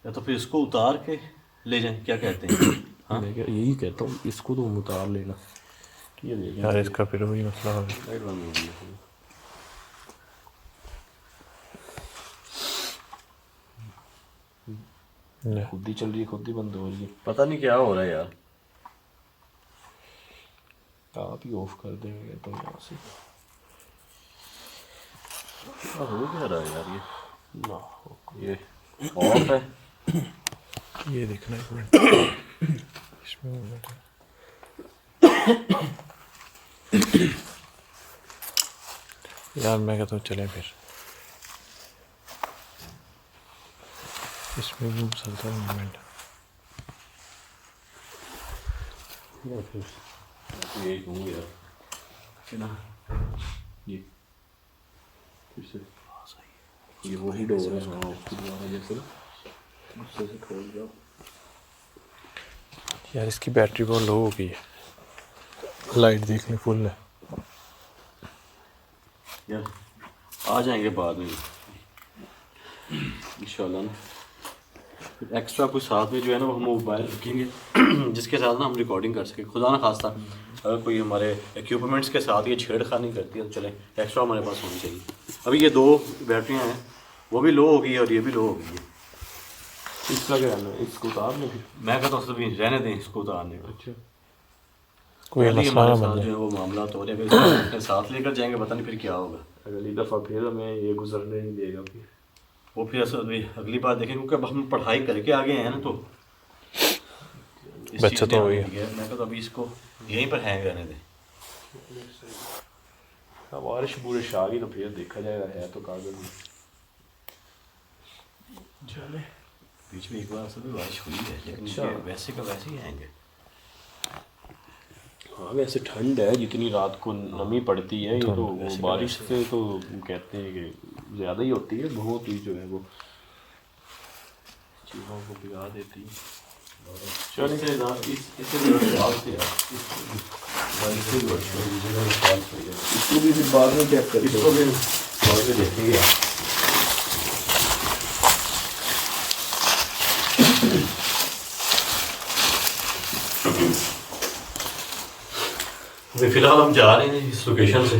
या तो फिर इसको उतार के ले जाएं, क्या कहते हैं? हाँ मैं यही कहता हूँ, इसको तो हम उतार लेना। ये देखें यार इसका फिर वही मसला हो गया। लाइट बंद हो गई है। ले, खुद ही चल रही है, खुद ही बंद हो रही है। पता नहीं क्या हो रहा है यार। आप ही ऑफ कर देंगे तो यहाँ से हो क्या रहा है यार ना ये ऑफ है। ये देखना एक मिनट इसमें movement है। यार मैं कहता हूँ चलें फिर, इसमें भी चलता है मूवमेंट। ये कहूँ यार कि ना ये फिर से ये वही डोर है। हाँ उसकी दोबारा जैसे ना उससे से खोल जाओ। यार इसकी बैटरी बहुत लो हो गई है, लाइट देख लें फुल है। यार आ जाएंगे बाद में इंशाल्लाह ना। फिर एक्स्ट्रा कुछ साथ में जो है ना वो हम मोबाइल रखेंगे जिसके साथ ना हम रिकॉर्डिंग कर सकें। खुदा ना खास्ता अगर कोई हमारे इक्विपमेंट्स के साथ ये छेड़खानी करती है तो चले एक्स्ट्रा हमारे पास होनी चाहिए। अभी ये 2 बैटरियाँ हैं, वो भी लो हो गई है और ये भी लो हो गई है। इसका क्या करना है? इसको उतारने फिर? मैं कहता हूँ अभी रहने दें इसको उतारने को। अच्छा कोई पहले ही मसला हमारे ना साथ बन जो है जाए। वो मामला तो हो रहे हैं, अगर इसको अपने साथ लेकर जाएंगे पता नहीं फिर क्या होगा। अगली दफ़ा फिर हमें ये गुजरने नहीं देगा फिर। वो फिर अगली बार देखेंगे क्योंकि अब हम पढ़ाई करके आ गए हैं ना तो इस बच्चा चीज़ तो ध्यान हो गया। में गया। मैं कहता अभी इसको यहीं पर हैंग रहने दें। हाँ बारिश बुरिश आ गई तो फिर देखा जाएगा, है तो कागज में। चले बीच में एक बार से भी बारिश हुई है लेकिन अच्छा। ये वैसे का वैसे ही आएंगे। हाँ वैसे ठंड है, जितनी रात को नमी पड़ती है ये तो वैसे का बारिश वैसे। से तो कहते हैं कि ज़्यादा ही होती है, बहुत ही जो है वो चीज़ों को बिगा देती है। चलिए इसे सवाल से यार इसको भी फिर बाद में चेक करते इसको भी सवाल से देखेंगे यार। अभी फ़िलहाल हम जा रहे हैं इस लोकेशन से,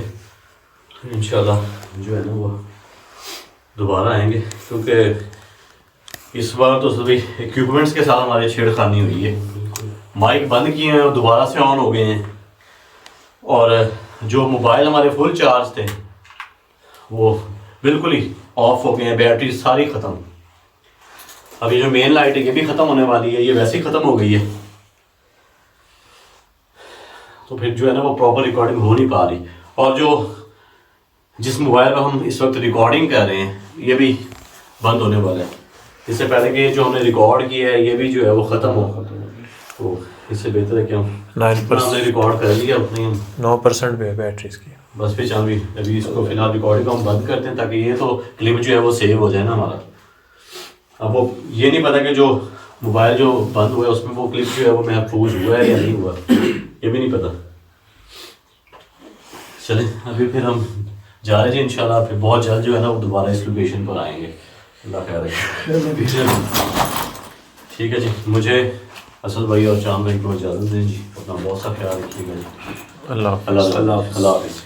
इंशाल्लाह जो है ना वो दोबारा आएंगे क्योंकि इस बार तो सभी इक्विपमेंट्स के साथ हमारी छेड़खानी हुई है। माइक बंद किए हैं और दोबारा से ऑन हो गए हैं और जो मोबाइल हमारे फुल चार्ज थे वो बिल्कुल ही ऑफ हो गए हैं, बैटरी सारी ख़त्म। अभी जो मेन लाइट है ये भी ख़त्म होने वाली है, ये वैसे ही ख़त्म हो गई है तो फिर जो है ना वो प्रॉपर रिकॉर्डिंग हो नहीं पा रही। और जो जिस मोबाइल पर हम इस वक्त रिकॉर्डिंग कर रहे हैं ये भी बंद होने वाला है। इससे पहले कि जो हमने रिकॉर्ड किया है ये भी जो है वो ख़त्म हो, तो इससे बेहतर है कि हम 9% हमने रिकॉर्ड कर लिया उतनी हम 9% पे है बैटरी इसकी। बस फिर चल भी अभी इसको फिलहाल रिकॉर्डिंग को हम बंद करते हैं ताकि ये तो क्लिप जो है वो सेव हो जाए ना हमारा। अब वो ये नहीं पता कि जो मोबाइल जो बंद हुआ है उसमें वो क्लिप जो है वो महफूज हुआ है या नहीं हुआ, ये भी नहीं पता। चलें अभी फिर हम जा रहे हैं इंशाल्लाह, फिर बहुत जल्द जो है ना वो दोबारा इस लोकेशन पर आएंगे। अल्लाह खैर रखे। ठीक है जी, मुझे असद भाई और चांद भाई को इजाज़त दें जी। अपना बहुत सा ख्याल रखिएगा जी। अल्लाह हाफ़िज़। अल्लाह हाफ़िज़।